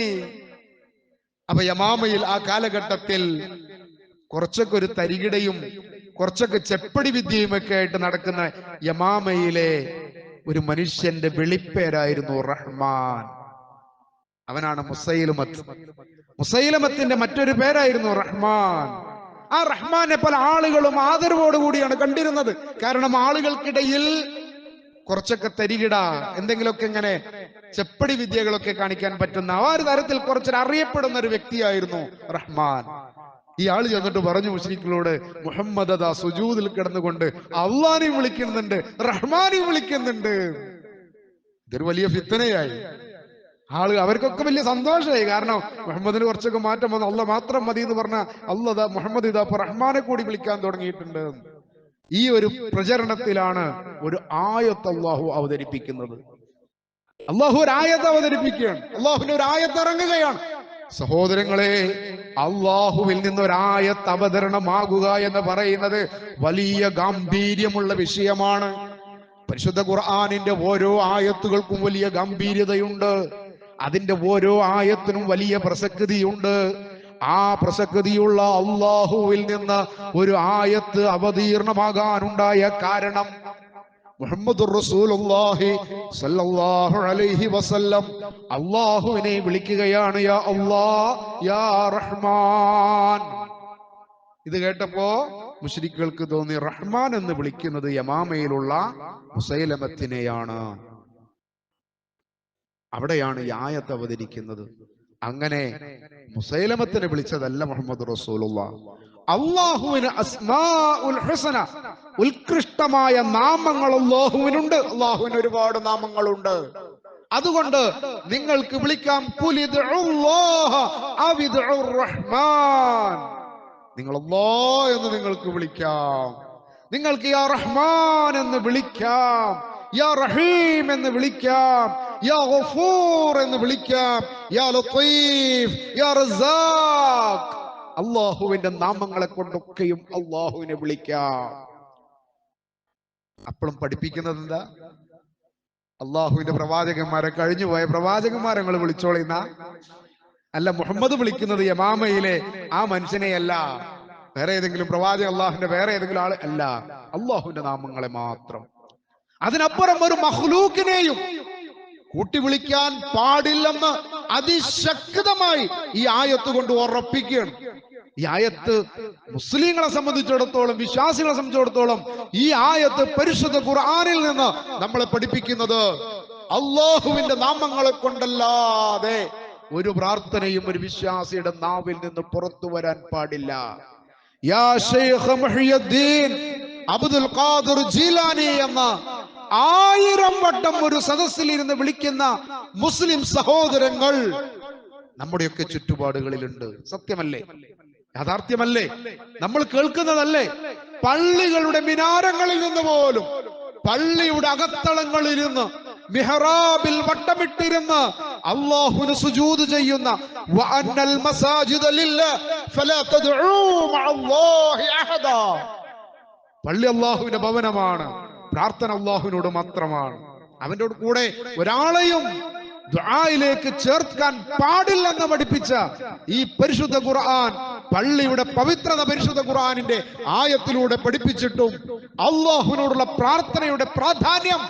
അപ്പൊ യമാമയിൽ ആ കാലഘട്ടത്തിൽ കുറച്ചൊക്കെ ഒരു തരികിടയും കുറച്ചൊക്കെ ചെപ്പടി വിദ്യയും ഒക്കെ ആയിട്ട് നടക്കുന്ന യമാമയിലെ ഒരു മനുഷ്യന്റെ വെളിപ്പേരായിരുന്നു റഹ്മാൻ. അവനാണ് മുസൈലമത്ത്. മുസൈലമത്തിന്റെ മറ്റൊരു പേരായിരുന്നു റഹ്മാൻ. ആ റഹ്മാനെ പല ആളുകളും ആദരവോടുകൂടിയാണ് കണ്ടിരുന്നത്. കാരണം ആളുകൾക്കിടയിൽ കുറച്ചൊക്കെ തരികിട എന്തെങ്കിലുമൊക്കെ ഇങ്ങനെ ചെപ്പടി വിദ്യകളൊക്കെ കാണിക്കാൻ പറ്റുന്ന ആ ഒരു തരത്തിൽ കുറച്ചൊരു അറിയപ്പെടുന്ന ഒരു വ്യക്തിയായിരുന്നു റഹ്മാൻ. ഈ ആള് ചെന്നിട്ട് പറഞ്ഞു മുശ്രിക്കുകളോട്, മുഹമ്മദ് അതാ സുജൂദിൽ കിടന്നുകൊണ്ട് അള്ളാനെയും വിളിക്കുന്നുണ്ട്, റഹ്മാനെയും വിളിക്കുന്നുണ്ട്. ഇതൊരു വലിയ ഫിത്തനയായി. അവർക്കൊക്കെ വലിയ സന്തോഷമായി. കാരണം മുഹമ്മദിന് കുറച്ചൊക്കെ മാറ്റം വന്നു. അള്ളാഹ് മാത്രം മതി എന്ന് പറഞ്ഞ അള്ളാഹ് മുഹമ്മദ് ഇതാ അപ്പൊ റഹ്മാനെ കൂടി വിളിക്കാൻ തുടങ്ങിയിട്ടുണ്ട്. ഈ ഒരു പ്രചരണത്തിലാണ് ഒരു ആയത്ത് അള്ളാഹു അവതരിപ്പിക്കുന്നത്. അള്ളാഹു ഒരു ആയത്ത് അവതരിപ്പിക്കുകയാണ്. അള്ളാഹുവിന്റെ ഒരു ആയത്ത് ഇറങ്ങുകയാണ്. സഹോദരങ്ങളെ, അള്ളാഹുവിൽ നിന്നൊരായത്ത് അവതരണമാകുക എന്ന് പറയുന്നത് വലിയ ഗാംഭീര്യമുള്ള വിഷയമാണ്. പരിശുദ്ധ ഖുർആനിന്റെ ഓരോ ആയത്തുകൾക്കും വലിയ ഗംഭീരതയുണ്ട്. അതിന്റെ ഓരോ ആയത്തിനും വലിയ പ്രസക്തിയുണ്ട്. ആ പ്രസക്തിയുള്ള അള്ളാഹുവിൽ നിന്ന് ഒരു ആയത്ത് അവതീർണമാകാനുണ്ടായ കാരണം മുഹമ്മദുർ റസൂലുള്ളാഹി സ്വല്ലല്ലാഹു അലൈഹി വസല്ലം അള്ളാഹുവിനെ വിളിക്കുകയാണ്, യാ അല്ലാഹ് യാ റഹ്മാൻ. ഇത് കേട്ടപ്പോ മുശ്രിക്കുകൾക്ക് തോന്നി റഹ്മാൻ എന്ന് വിളിക്കുന്നത് യമാമയിലുള്ള മുസൈലമത്തിനെയാണ്. അവിടെയാണ് ഈ ആയത്ത് അവതരിക്കുന്നത്. അങ്ങനെ മുസൈലമത്തിനെ വിളിച്ചതല്ല മുഹമ്മദ് റസൂലുള്ളാഹ്. അള്ളാഹുവിന് അസ്മാഉൽ ഹുസ്ന, ഉത്കൃഷ്ടമായ നാമങ്ങൾ അള്ളാഹുവിനുണ്ട്. അള്ളാഹുവിന് ഒരുപാട് നാമങ്ങളുണ്ട്. അതുകൊണ്ട് നിങ്ങൾക്ക് വിളിക്കാം ഖുലിദുല്ലാഹ അവിദുർ റഹ്മാൻ. നിങ്ങൾ അല്ലാഹ് എന്ന് നിങ്ങൾക്ക് വിളിക്കാം, നിങ്ങൾക്ക് യാ റഹ്മാൻ എന്ന് വിളിക്കാം, യാ റഹീം എന്ന് വിളിക്കാം, യാ ഗഫൂർ എന്ന് വിളിക്കാം, യാ ലത്തീഫ്, യാ റസാഖ്. അള്ളാഹുവിന്റെ നാമങ്ങളെ കൊണ്ടൊക്കെയും അള്ളാഹുവിനെ വിളിക്കാം. അപ്പോഴും പഠിപ്പിക്കുന്നത് എന്താ? അള്ളാഹുവിന്റെ പ്രവാചകന്മാരെ, കഴിഞ്ഞുപോയ പ്രവാചകന്മാരെ നിങ്ങൾ വിളിച്ചോളിന്ന അല്ല. മുഹമ്മദ് വിളിക്കുന്നത് യമാമയിലെ ആ മനുഷ്യനെയല്ല, വേറെ ഏതെങ്കിലും പ്രവാചക, അള്ളാഹുവിന്റെ വേറെ ഏതെങ്കിലും ആള് അല്ല, അള്ളാഹുവിന്റെ നാമങ്ങളെ മാത്രം. അതിനപ്പുറം ഒരു മഖ്ലൂക്കിനെയും കൂട്ടി വിളിക്കാൻ പാടില്ലെന്ന് അതിശക്തമായി ഈ ആയത്ത് കൊണ്ട് ഉറപ്പിക്കുകയാണ്. ഈ ആയത്ത് മുസ്ലിങ്ങളെ സംബന്ധിച്ചിടത്തോളം, വിശ്വാസികളെ സംബന്ധിച്ചിടത്തോളം ഈ ആയത്ത് പരിശുദ്ധ ഖുർആനിൽ നിന്ന് നമ്മളെ പഠിപ്പിക്കുന്നത് അള്ളാഹുവിന്റെ നാമങ്ങളെ കൊണ്ടല്ലാതെ ഒരു പ്രാർത്ഥനയും ഒരു വിശ്വാസിയുടെ നാവിൽ നിന്ന് പുറത്തു വരാൻ പാടില്ല. യാ ശൈഖ് മുഹ്യിദ്ദീൻ അബ്ദുൽ ഖാദിർ ജീലാനി എന്ന 1000 വട്ടം ഒരു സദസ്സിൽ ഇരുന്ന് വിളിക്കുന്ന മുസ്ലിം സഹോദരങ്ങൾ നമ്മുടെയൊക്കെ ചുറ്റുപാടുകളിലുണ്ട്. സത്യമല്ലേ? യാഥാർത്ഥ്യമല്ലേ? നമ്മൾ കേൾക്കുന്നതല്ലേ? പള്ളികളുടെ മിനാരങ്ങളിൽ നിന്ന് പോലും, പള്ളിയുടെ അകത്തളങ്ങളിൽ നിന്ന്, മിഹ്റാബിൽ വട്ടമിട്ടിരുന്ന് അല്ലാഹുവിന് സുജൂദ് ചെയ്യുന്ന വഅന്നൽ മസാജിദ ലില്ലാഹ് ഫലാ തദ്ഉ മഅല്ലാഹി അഹദാ. പള്ളി അല്ലാഹുവിന്റെ ഭവനമാണ്, പ്രാർത്ഥന അല്ലാഹുവിനോട് മാത്രമാണ്. അവന്റെ കൂടെ ഒരാളെയും ദുആയിലേക്ക് ചേർക്കാൻ പാടില്ലെന്ന് പഠിപ്പിച്ച ഈ പരിശുദ്ധ ഖുർആൻ, പള്ളിയുടെ പവിത്രത പരിശുദ്ധ ഖുർആനിന്റെ ആയത്തിലൂടെ പഠിപ്പിച്ചിട്ടും അല്ലാഹുവിനോടുള്ള പ്രാർത്ഥനയുടെ പ്രാധാന്യം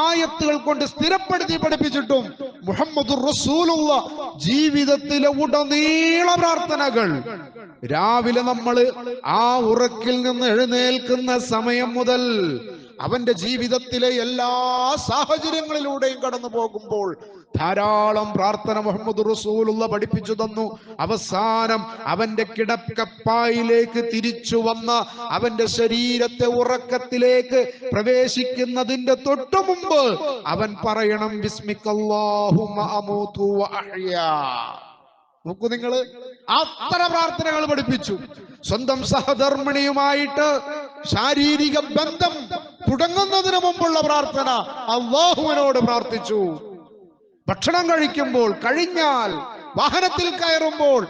ആയത്തുകൾ കൊണ്ട് സ്ഥിരപ്പെടുത്തി പഠിപ്പിച്ചിട്ടും മുഹമ്മദുർ റസൂലുള്ളാഹ് ജീവിതത്തിലെ ഉടനീള പ്രാർത്ഥനകൾ, രാവിലെ നമ്മൾ ആ ഉറക്കിൽ നിന്ന് എഴുന്നേൽക്കുന്ന സമയം മുതൽ അവന്റെ ജീവിതത്തിലെ എല്ലാ സാഹചര്യങ്ങളിലൂടെയും കടന്നു പോകുമ്പോൾ ധാരാളം പ്രാർത്ഥന മുഹമ്മദ് റസൂലുള്ളാഹ് പഠിപ്പിച്ചു തന്നു. അവസാനം അവന്റെ കിടക്കപ്പായിലേക്ക് തിരിച്ചു വന്ന് അവന്റെ ശരീരത്തെ ഉറക്കത്തിലേക്ക് പ്രവേശിക്കുന്നതിന്റെ തൊട്ടു മുമ്പ് അവൻ പറയണം ബിസ്മിക്കല്ലാഹുമ്മ അമൂതു വ അഹ്യാ. നോക്കൂ നിങ്ങൾ, അത്ര പ്രാർത്ഥനകൾ പഠിപ്പിച്ചു. സ്വന്തം സഹധർമ്മിണിയുമായിട്ട് ശാരീരിക ബന്ധം തുടങ്ങുന്നതിന് മുമ്പുള്ള പ്രാർത്ഥന അല്ലാഹുവിനോട് പ്രാർത്ഥിച്ചു. ഭക്ഷണം കഴിക്കുമ്പോൾ, കഴിഞ്ഞാൽ, വാഹനത്തിൽ കയറുമ്പോൾ,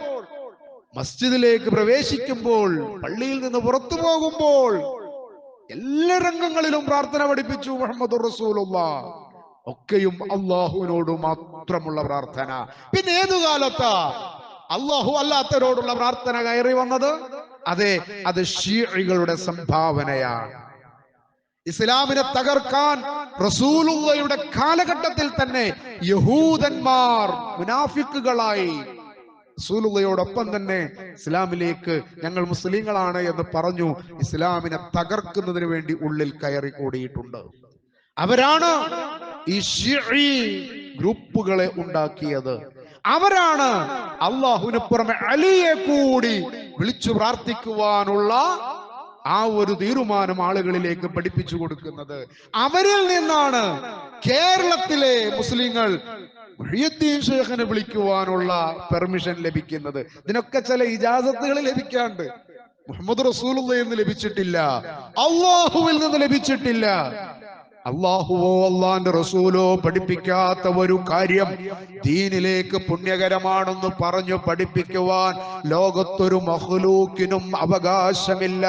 മസ്ജിദിലേക്ക് പ്രവേശിക്കുമ്പോൾ, പള്ളിയിൽ നിന്ന് പുറത്തു പോകുമ്പോൾ, എല്ലാ രംഗങ്ങളിലും പ്രാർത്ഥന പഠിപ്പിച്ചു മുഹമ്മദ് റസൂലുള്ളാഹ്. ഒക്കെയും അള്ളാഹുവിനോട് മാത്രമുള്ള പ്രാർത്ഥന. പിന്നെ ഏതു കാലത്താ അള്ളാഹു അല്ലാത്തവരോടുള്ള പ്രാർത്ഥന കയറി വന്നത്? അതെ, അത് ശീഇകളുടെ സംഭാവനയാണ്. ഇസ്ലാമിനെ തകർക്കാൻ റസൂലുള്ളാഹിയുടെ കാലഘട്ടത്തിൽ തന്നെ യഹൂദന്മാർ മുനാഫിക്കുകളായി റസൂലുള്ളാഹിയോടൊപ്പം തന്നെ ഇസ്ലാമിലേക്ക് ഞങ്ങൾ മുസ്ലിങ്ങളാണ് എന്ന് പറഞ്ഞു ഇസ്ലാമിനെ തകർക്കുന്നതിന് വേണ്ടി ഉള്ളിൽ കയറി കൂടിയിട്ടുണ്ട്. അവരാണ് ഈ ശീഈ ഗ്രൂപ്പുകളെ ഉണ്ടാക്കിയത്. അവരാണ് അള്ളാഹുവിന് പുറമെ അലിയെ കൂടി വിളിച്ചു പ്രാർത്ഥിക്കുവാനുള്ള ആ ഒരു തീരുമാനം ആളുകളിലേക്ക് പഠിപ്പിച്ചു കൊടുക്കുന്നത്. അവരിൽ നിന്നാണ് കേരളത്തിലെ മുസ്ലിങ്ങൾ മുഹ്യിദ്ദീൻ ശൈഖിനെ വിളിക്കുവാനുള്ള പെർമിഷൻ ലഭിക്കുന്നത്. ഇതിനൊക്കെ ചില ഇജാസത്തുകൾ ലഭിക്കാണ്ട്. മുഹമ്മദ് റസൂലുള്ളാഹിൽ നിന്ന് ലഭിച്ചിട്ടില്ല, അള്ളാഹുവിൽ നിന്ന് ലഭിച്ചിട്ടില്ല. അള്ളാഹുവോ അള്ളാന്റെ റസൂലോ പഠിപ്പിക്കാത്ത ഒരു കാര്യം ദീനിലേക്ക് പുണ്യകരമാണെന്ന് പറഞ്ഞു പഠിപ്പിക്കുവാൻ ലോകത്തൊരു മഖ്ലൂക്കിനും അവകാശമില്ല.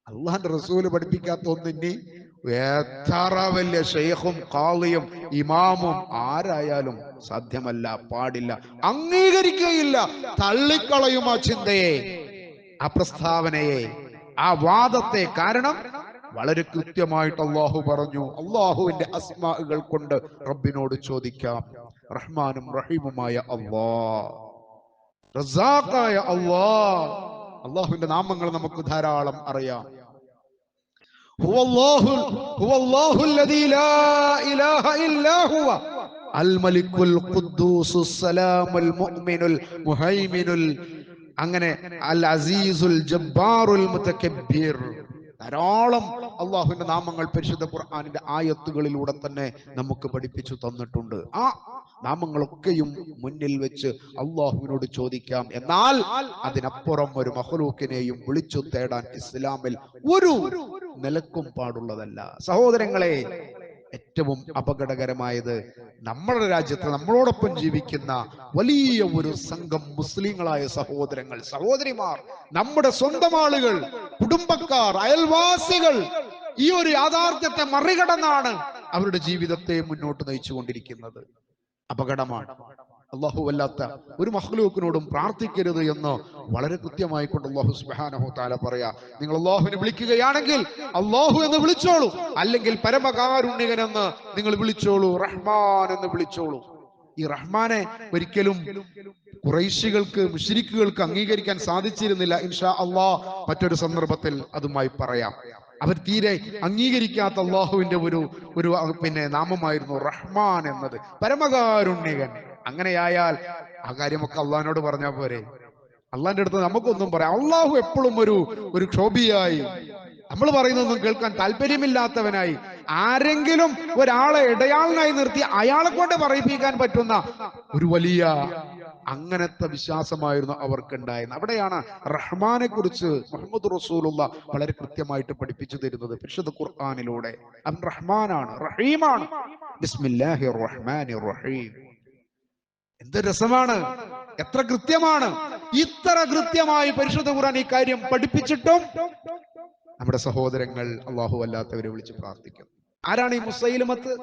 അള്ളാന്റെ റസൂല് പഠിപ്പിക്കാത്ത ഒന്നിനെ എത്ര വലിയ ഷെയ്ഖും ഖാളിയും ഇമാമും ആരായാലും സാധ്യമല്ല, പാടില്ല, അംഗീകരിക്കുകയില്ല, തള്ളിക്കളയും ആ ചിന്തയെ, ആ പ്രസ്താവനയെ, ആ വാദത്തെ. കാരണം വളരെ കൃത്യമായിട്ട് അള്ളാഹു പറഞ്ഞു, അള്ളാഹുവിന്റെ അസ്മാകൾ കൊണ്ട് റബ്ബിനോട് ചോദിക്കാം. റഹ്മാനും റഹീമുമായ അല്ലാഹ്, റസാഖായ അല്ലാഹ്. അള്ളാഹുവിന്റെ നാമങ്ങൾ നമുക്ക് ധാരാളം അറിയാം. ഹുവല്ലാഹു അല്ലദീ ലാ ഇലാഹ ഇല്ലാ ഹുവ അൽ മലിക്കുൽ ഖുദ്ദൂസുസ് സലാമുൽ മുഅ്മിനുൽ മുഹൈമിനുൽ, അങ്ങനെ അൽ അസീസുൽ ജബ്ബാറുൽ മുതകബ്ബിർ. ധാരാളം അള്ളാഹുവിന്റെ നാമങ്ങൾ പരിശുദ്ധ ഖുർആനിന്റെ ആയത്തുകളിലൂടെ തന്നെ നമുക്ക് പഠിപ്പിച്ചു തന്നിട്ടുണ്ട്. ആ നാമങ്ങളൊക്കെയും മുന്നിൽ വെച്ച് അള്ളാഹുവിനോട് ചോദിക്കാം. എന്നാൽ അതിനപ്പുറം ഒരു മഖ്ലൂക്കിനെയും വിളിച്ചു തേടാൻ ഇസ്ലാമിൽ ഒരു നിലക്കും പാടുള്ളതല്ല. സഹോദരങ്ങളെ, ഏറ്റവും അപകടകരമായത് നമ്മുടെ രാജ്യത്ത് നമ്മളോടൊപ്പം ജീവിക്കുന്ന വലിയ ഒരു സംഘം മുസ്ലിങ്ങളായ സഹോദരങ്ങൾ, സഹോദരിമാർ, നമ്മുടെ സ്വന്തം ആളുകൾ, കുടുംബക്കാർ, അയൽവാസികൾ ഈ ഒരു യാഥാർത്ഥ്യത്തെ മറികടന്നാണ് അവരുടെ ജീവിതത്തെ മുന്നോട്ട് നയിച്ചുകൊണ്ടിരിക്കുന്നത്. അപകടമാണ്. അള്ളാഹു അല്ലാത്ത ഒരു മഖ്ലൂക്കിനോടും പ്രാർത്ഥിക്കരുത് എന്ന് വളരെ കൃത്യമായി കൊണ്ട് അള്ളാഹു സുബ്ഹാനഹു തആല പറയാ. നിങ്ങൾ അള്ളാഹുവിനെ വിളിക്കുകയാണെങ്കിൽ അള്ളാഹു എന്ന് വിളിച്ചോളൂ, അല്ലെങ്കിൽ പരമകാരുണ്യകൻ എന്ന് നിങ്ങൾ വിളിച്ചോളൂ, റഹ്മാൻ എന്ന് വിളിച്ചോളൂ. ഈ റഹ്മാനെ ഒരിക്കലും ഖുറൈശികൾക്ക്, മുശ്രിക്കുകൾക്ക് അംഗീകരിക്കാൻ സാധിച്ചിരുന്നില്ല. ഇൻഷാ അള്ളാഹ് മറ്റൊരു സന്ദർഭത്തിൽ അതുമായി പറയാം. അവർ തീരെ അംഗീകരിക്കാത്ത അള്ളാഹുവിന്റെ ഒരു നാമമായിരുന്നു റഹ്മാൻ എന്നത്, പരമകാരുണ്യകൻ. അങ്ങനെയായാൽ ആ കാര്യമൊക്കെ അള്ളാഹിനോട് പറഞ്ഞാൽ പോരെ? അള്ളാഹിന്റെ അടുത്ത് നമുക്കൊന്നും പറയാം. അള്ളാഹു എപ്പോഴും ഒരു ക്ഷോഭിയായി, നമ്മൾ പറയുന്നതൊന്നും കേൾക്കാൻ താല്പര്യമില്ലാത്തവനായി, ആരെങ്കിലും ഒരാളെ ഇടയാളിനായി നിർത്തി അയാളെ കൊണ്ട് പറയിപ്പിക്കാൻ പറ്റുന്ന ഒരു വലിയ അങ്ങനത്തെ വിശ്വാസമായിരുന്നു അവർക്കുണ്ടായിരുന്നത്. അവിടെയാണ് റഹ്മാനെ കുറിച്ച് മുഹമ്മദ് റസൂലുള്ളാഹ് വളരെ കൃത്യമായിട്ട് പഠിപ്പിച്ചു തരുന്നത് പരിശുദ്ധ ഖുർആനിലൂടെ. അവൻ റഹ്മാനാണ്, റഹീമാണ്. ബിസ്മില്ലാഹിർ റഹ്മാനിർ റഹീം. എന്ത് രസമാണ്, എത്ര കൃത്യമാണ്! ഇത്ര കൃത്യമായി പരിശുദ്ധ ഖുർആൻ ഈ കാര്യം പഠിപ്പിച്ചിട്ടും നമ്മുടെ സഹോദരങ്ങൾ അള്ളാഹു അല്ലാത്തവരെ വിളിച്ച് പ്രാർത്ഥിക്കും. ആരാണ് ഈ മുസൈലമത്ത്?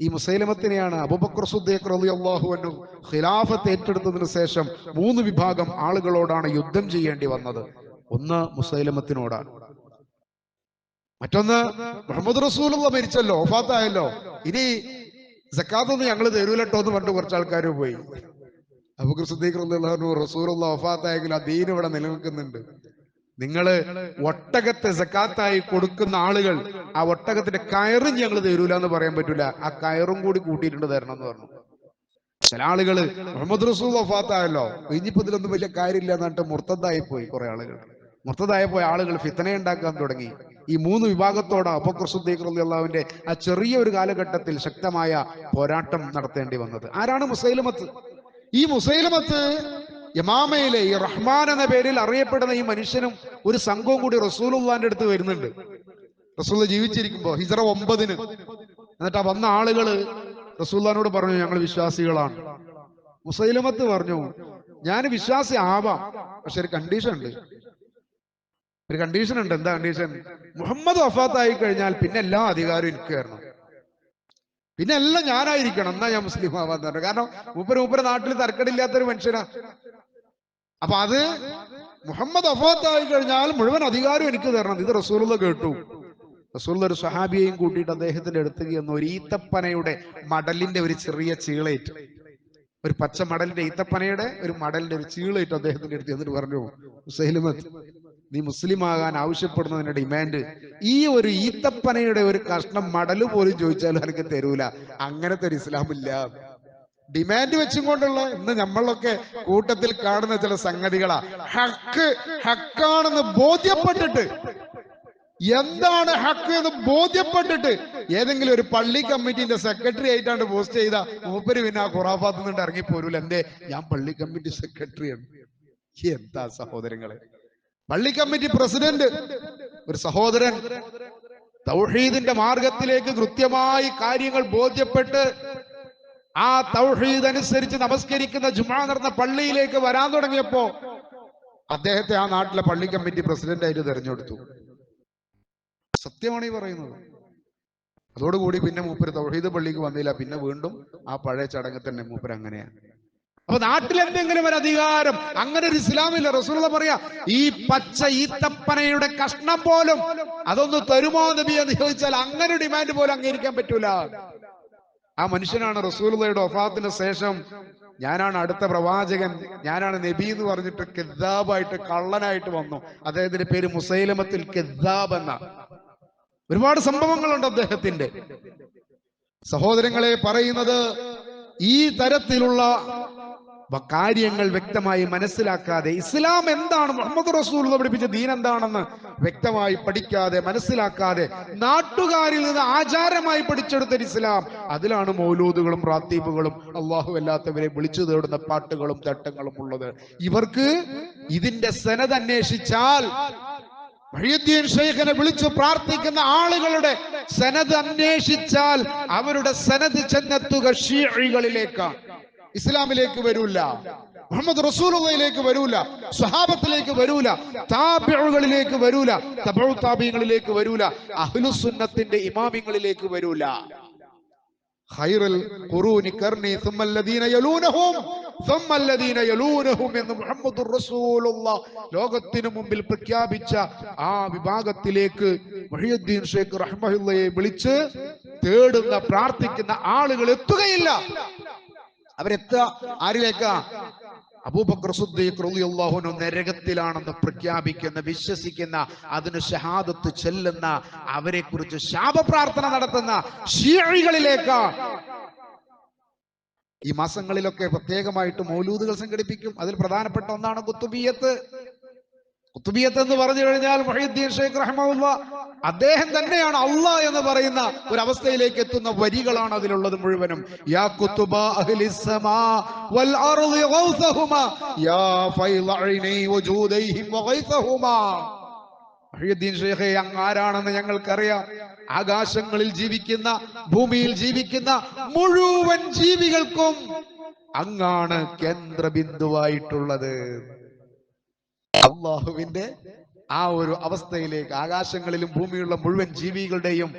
ഈ മുസൈലമത്തിനെയാണ് അബൂബക്കർ സിദ്ദീഖ് റളിയല്ലാഹു അൻഹു ഖിലാഫത്ത് ഏറ്റെടുത്തതിനു ശേഷം 3 വിഭാഗം ആളുകളോടാണ് യുദ്ധം ചെയ്യേണ്ടി വന്നത്. ഒന്ന് മുസൈലമത്തിനോടാണ്, മറ്റൊന്ന് മുഹമ്മദ് റസൂലുള്ളാഹ് മരിച്ചല്ലോ, വഫാത്തായല്ലോ, ഇനി സക്കാത്തൊന്നും ഞങ്ങൾ തരൂലട്ടോ എന്ന് പറഞ്ഞിട്ട് കുറച്ച് ആൾക്കാർ പോയി. അബൂബക്കർ സിദ്ദീഖ് റളിയല്ലാഹു അൻഹു, റസൂലുള്ളാഹ് വഫാത്തായെങ്കിൽ ആ ദീൻ ഇവിടെ നിലനിൽക്കുന്നുണ്ട്, നിങ്ങള് ഒട്ടകത്തെ സക്കാത്തായി കൊടുക്കുന്ന ആളുകൾ ആ ഒട്ടകത്തിന്റെ കയറും ഞങ്ങൾ തരൂല എന്ന് പറയാൻ പറ്റൂല, ആ കയറും കൂടി കൂട്ടിയിട്ടുണ്ട് തരണം എന്ന് പറഞ്ഞു. ചില ആളുകള് മുഹമ്മദ് റസൂൽ വഫാത്തായല്ലോ, ഇനിയിപ്പോ ഇതിലൊന്നും വലിയ കാര്യമില്ല എന്നിട്ട് മുർത്തദായി പോയി. കുറെ ആളുകൾ മുർത്തദായി പോയ ആളുകൾ ഫിത്ന ഉണ്ടാക്കാൻ തുടങ്ങി. ഈ 3 വിഭാഗത്തോട് അബൂബക്കർ സിദ്ദീഖ് റളിയല്ലാഹുവിന്റെ ആ ചെറിയ ഒരു കാലഘട്ടത്തിൽ ശക്തമായ പോരാട്ടം നടത്തേണ്ടി വന്നത്. ആരാണ് മുസൈലമത്ത്? ഈ മുസൈലമത്ത് യമാമയിലെ ഈ റഹ്മാൻ എന്ന പേരിൽ അറിയപ്പെടുന്ന ഈ മനുഷ്യനും ഒരു സംഘവും കൂടി റസൂലുള്ളാഹിന്റെ അടുത്ത് വരുന്നുണ്ട്. റസൂൽ ജീവിച്ചിരിക്കുമ്പോ ഹിജ്റ 9. എന്നിട്ട് ആ വന്ന ആളുകള് റസൂലുള്ളാഹിനോട് പറഞ്ഞു, ഞങ്ങൾ വിശ്വാസികളാണ്. മുസൈലമത്ത് പറഞ്ഞു, ഞാൻ വിശ്വാസി ആവാം, പക്ഷെ ഒരു കണ്ടീഷൻ ഉണ്ട്. ഒരു കണ്ടീഷൻ ഉണ്ട്. എന്താ കണ്ടീഷൻ? മുഹമ്മദ് വഫാത്തായി കഴിഞ്ഞാൽ പിന്നെ എല്ലാ അധികാരവും എനിക്ക് തരണം, പിന്നെ എല്ലാം ഞാനായിരിക്കണം, എന്നാ ഞാൻ മുസ്ലിം ആവാൻ തന്നെ. കാരണം മൂപ്പര് നാട്ടിൽ തർക്കടില്ലാത്തൊരു മനുഷ്യനാ. അപ്പൊ അത് മുഹമ്മദ് വഫാത്തായി കഴിഞ്ഞാൽ മുഴുവൻ അധികാരം എനിക്ക് തരണം. ഇത് റസൂലുള്ളാഹ് കേട്ടു. റസൂലുള്ളാഹ് ഒരു സ്വഹാബിയെയും കൂട്ടിയിട്ട് അദ്ദേഹത്തിന്റെ അടുത്തേക്ക് ചെന്ന് ഒരു ഈത്തപ്പനയുടെ മടലിന്റെ ഒരു ചെറിയ ചീളയിട്ട്, ഒരു പച്ച മടലിന്റെ ഈത്തപ്പനയുടെ ഒരു മടലിന്റെ ഒരു ചീളയിട്ട് അദ്ദേഹത്തിന്റെ അടുത്ത് എന്നിട്ട് പറഞ്ഞു, മുസൈലമത്ത്, നീ മുസ്ലിം ആകാൻ ആവശ്യപ്പെടുന്നതിന്റെ ഡിമാൻഡ് ഈ ഒരു ഈത്തപ്പനയുടെ ഒരു കഷ്ണം മടല് പോലും ചോദിച്ചാലും എനിക്ക് തരൂല. അങ്ങനത്തെ ഒരു ഇസ്ലാമില്ല. ഡിമാൻഡ് വെച്ചും കൊണ്ടുള്ള ഇന്ന് നമ്മളൊക്കെ കൂട്ടത്തിൽ കാണുന്ന ചില സംഗതികളാ. ഹക്കാണെന്ന് ബോധ്യപ്പെട്ടിട്ട്, എന്താണ് ഹക്ക് എന്ന് ബോധ്യപ്പെട്ടിട്ട് ഏതെങ്കിലും ഒരു പള്ളി കമ്മിറ്റിന്റെ സെക്രട്ടറി ആയിട്ടാണ് പോസ്റ്റ് ചെയ്ത മൂപ്പര് പിന്നെ ആ ഖുറാഫാത്തിൽ നിന്ന് ഇറങ്ങിപ്പോരൂല. എന്തേ? ഞാൻ പള്ളി കമ്മിറ്റി സെക്രട്ടറിയാണ്. എന്താ സഹോദരങ്ങളെ, പള്ളി കമ്മിറ്റി പ്രസിഡന്റ് ഒരു സഹോദരൻ തൗഹീദിന്റെ മാർഗത്തിലേക്ക് കൃത്യമായി കാര്യങ്ങൾ ബോധ്യപ്പെട്ട് ആ തൗഹീദ് അനുസരിച്ച് നമസ്കരിക്കുന്ന ജുമാ നടന്ന പള്ളിയിലേക്ക് വരാൻ തുടങ്ങിയപ്പോ അദ്ദേഹത്തെ ആ നാട്ടിലെ പള്ളി കമ്മിറ്റി പ്രസിഡന്റ് ആയിട്ട് തെരഞ്ഞെടുത്തു. സത്യമാണ് ഈ പറയുന്നത്. അതോടുകൂടി പിന്നെ മൂപ്പര് തൗഹീദ് പള്ളിക്ക് വന്നില്ല. പിന്നെ വീണ്ടും ആ പഴയ ചടങ്ങിൽ തന്നെ മൂപ്പര് അങ്ങനെയാണ്. അപ്പൊ നാട്ടിൽ എന്തെങ്കിലും ഒരു അധികാരം, അങ്ങനെ ഒരു ഇസ്ലാമില്ല. റസൂലുള്ളാഹി പറയാ, ഈ പച്ച ഈത്തപ്പനയുടെ കഷ്ണം പോലും അതൊന്ന് തരുമോ നബി എന്ന് ചോദിച്ചാൽ അങ്ങനെ ഡിമാൻഡ് പോലും അംഗീകരിക്കാൻ പറ്റൂല. ആ മനുഷ്യനാണ് റസൂലുള്ളാഹിയുടെ വഫാത്തിന് ശേഷം ഞാനാണ് അടുത്ത പ്രവാചകൻ, ഞാനാണ് നബി എന്ന് പറഞ്ഞിട്ട് കെദ്ദാബായിട്ട്, കള്ളനായിട്ട് വന്നു. അദ്ദേഹത്തിന്റെ പേര് മുസൈലമത്തുൽ കെദ്ദാബ് എന്ന. ഒരുപാട് സംഭവങ്ങളുണ്ട് അദ്ദേഹത്തിന്റെ. സഹോദരങ്ങളെ, പറയുന്നത് ഈ തരത്തിലുള്ള കാര്യങ്ങൾ വ്യക്തമായി മനസ്സിലാക്കാതെ, ഇസ്ലാം എന്താണ്, മുഹമ്മദ് റസൂലുള്ളാഹി പഠിപ്പിച്ച ദീൻ എന്താണെന്ന് വ്യക്തമായി പഠിക്കാതെ, മനസ്സിലാക്കാതെ, നാട്ടുകാരിൽ നിന്ന് ആചാരമായി പഠിച്ചെടുത്തൊരു ഇസ്ലാം, അതിലാണ് മൗലൂദുകളും റാത്തീബുകളും അള്ളാഹു അല്ലാത്തവരെ വിളിച്ചു തേടുന്ന പാട്ടുകളും തട്ടങ്ങളും ഉള്ളത്. ഇവർക്ക് ഇതിന്റെ സനദ് അന്വേഷിച്ചാൽ, മുഹ്യിദ്ദീൻ ശൈഖിനെ വിളിച്ചു പ്രാർത്ഥിക്കുന്ന ആളുകളുടെ സനദ് അന്വേഷിച്ചാൽ അവരുടെ സനദ് ചെന്നെത്തുക ഷിയകളിലേക്കാണ്. ഇസ്ലാമിലേക്ക് വരൂല, മുഹമ്മദ് റസൂലുള്ളാഹിയിലേക്ക് വരൂല, സ്വഹാബത്തിലേക്ക് വരൂല, താബിഉകളിലേക്ക് വരൂല, തബഉ താബിഈങ്ങളിലേക്ക് വരൂല, അഹ്ലുസുന്നത്തിന്റെ ഇമാമിങ്ങളിലേക്ക് വരൂല. ഖൈറുൽ ഖുറൂനി ഖർനി സുമ്മല്ലദീന യലൂനഹും സുമ്മല്ലദീന യലൂനഹും എന്ന് മുഹമ്മദുർ റസൂലുള്ളാഹ് ലോകത്തിനു മുമ്പിൽ പ്രഖ്യാപിച്ച ആ വിഭാഗത്തിലേക്ക് മുഹ്യിദ്ദീൻ ശൈഖ് റഹ്മത്തുള്ളാഹിയെ വിളിച്ച് തേടുന്ന, പ്രാർത്ഥിക്കുന്ന ആളുകൾ എത്തുകയില്ല. അവരെത്തുക ആരിലേക്കാ? അബൂബക്കർ സിദ്ദീഖ് റളിയല്ലാഹു അൻഹു നരകത്തിലാണെന്ന് പ്രഖ്യാപിക്കുന്ന, വിശ്വസിക്കുന്ന, അതിന് ഷഹാദത്ത് ചെല്ലുന്ന, അവരെ കുറിച്ച് ശാപപ്രാർത്ഥന നടത്തുന്ന ഷിയകളിലേക്ക്. ഈ മാസങ്ങളിലൊക്കെ പ്രത്യേകമായിട്ട് മൗലൂദുകൾ സംഘടിപ്പിക്കും. അതിൽ പ്രധാനപ്പെട്ട ഒന്നാണ് ഖുതുബിയ്യത്ത്. ഖുതുബിയ്യത്ത് എന്ന് പറഞ്ഞു കഴിഞ്ഞാൽ മുഹ്യിദ്ദീൻ ശൈഖ് റഹ്മത്തുള്ളാഹി അദ്ദേഹം തന്നെയാണ് അല്ലാഹ് എന്ന് പറയുന്ന ഒരു അവസ്ഥയിലേക്ക് എത്തുന്ന വരികളാണ് അതിലുള്ളത് മുഴുവനും. യാ ഖുതുബ അഹ്ലിസ് സമാ വൽ അർളി ഗൗസഹുമാ യാ ഫൈള ഐനൈ വജൂദൈഹിം വഗൈസഹുമാ. മുഹ്യിദ്ദീൻ ശൈഖേ, അങ്ങ് ആരാണെന്ന് ഞങ്ങൾക്കറിയാം. ആകാശങ്ങളിൽ ജീവിക്കുന്ന, ഭൂമിയിൽ ജീവിക്കുന്ന മുഴുവൻ ജീവികൾക്കും അങ്ങാണ് കേന്ദ്രബിന്ദുവായിട്ടുള്ളത്. അള്ളാഹുവിന്റെ ആ ഒരു അവസ്ഥയിലേക്ക് ആകാശങ്ങളിലും ഭൂമിയുള്ള മുഴുവൻ ജീവികളുടെയും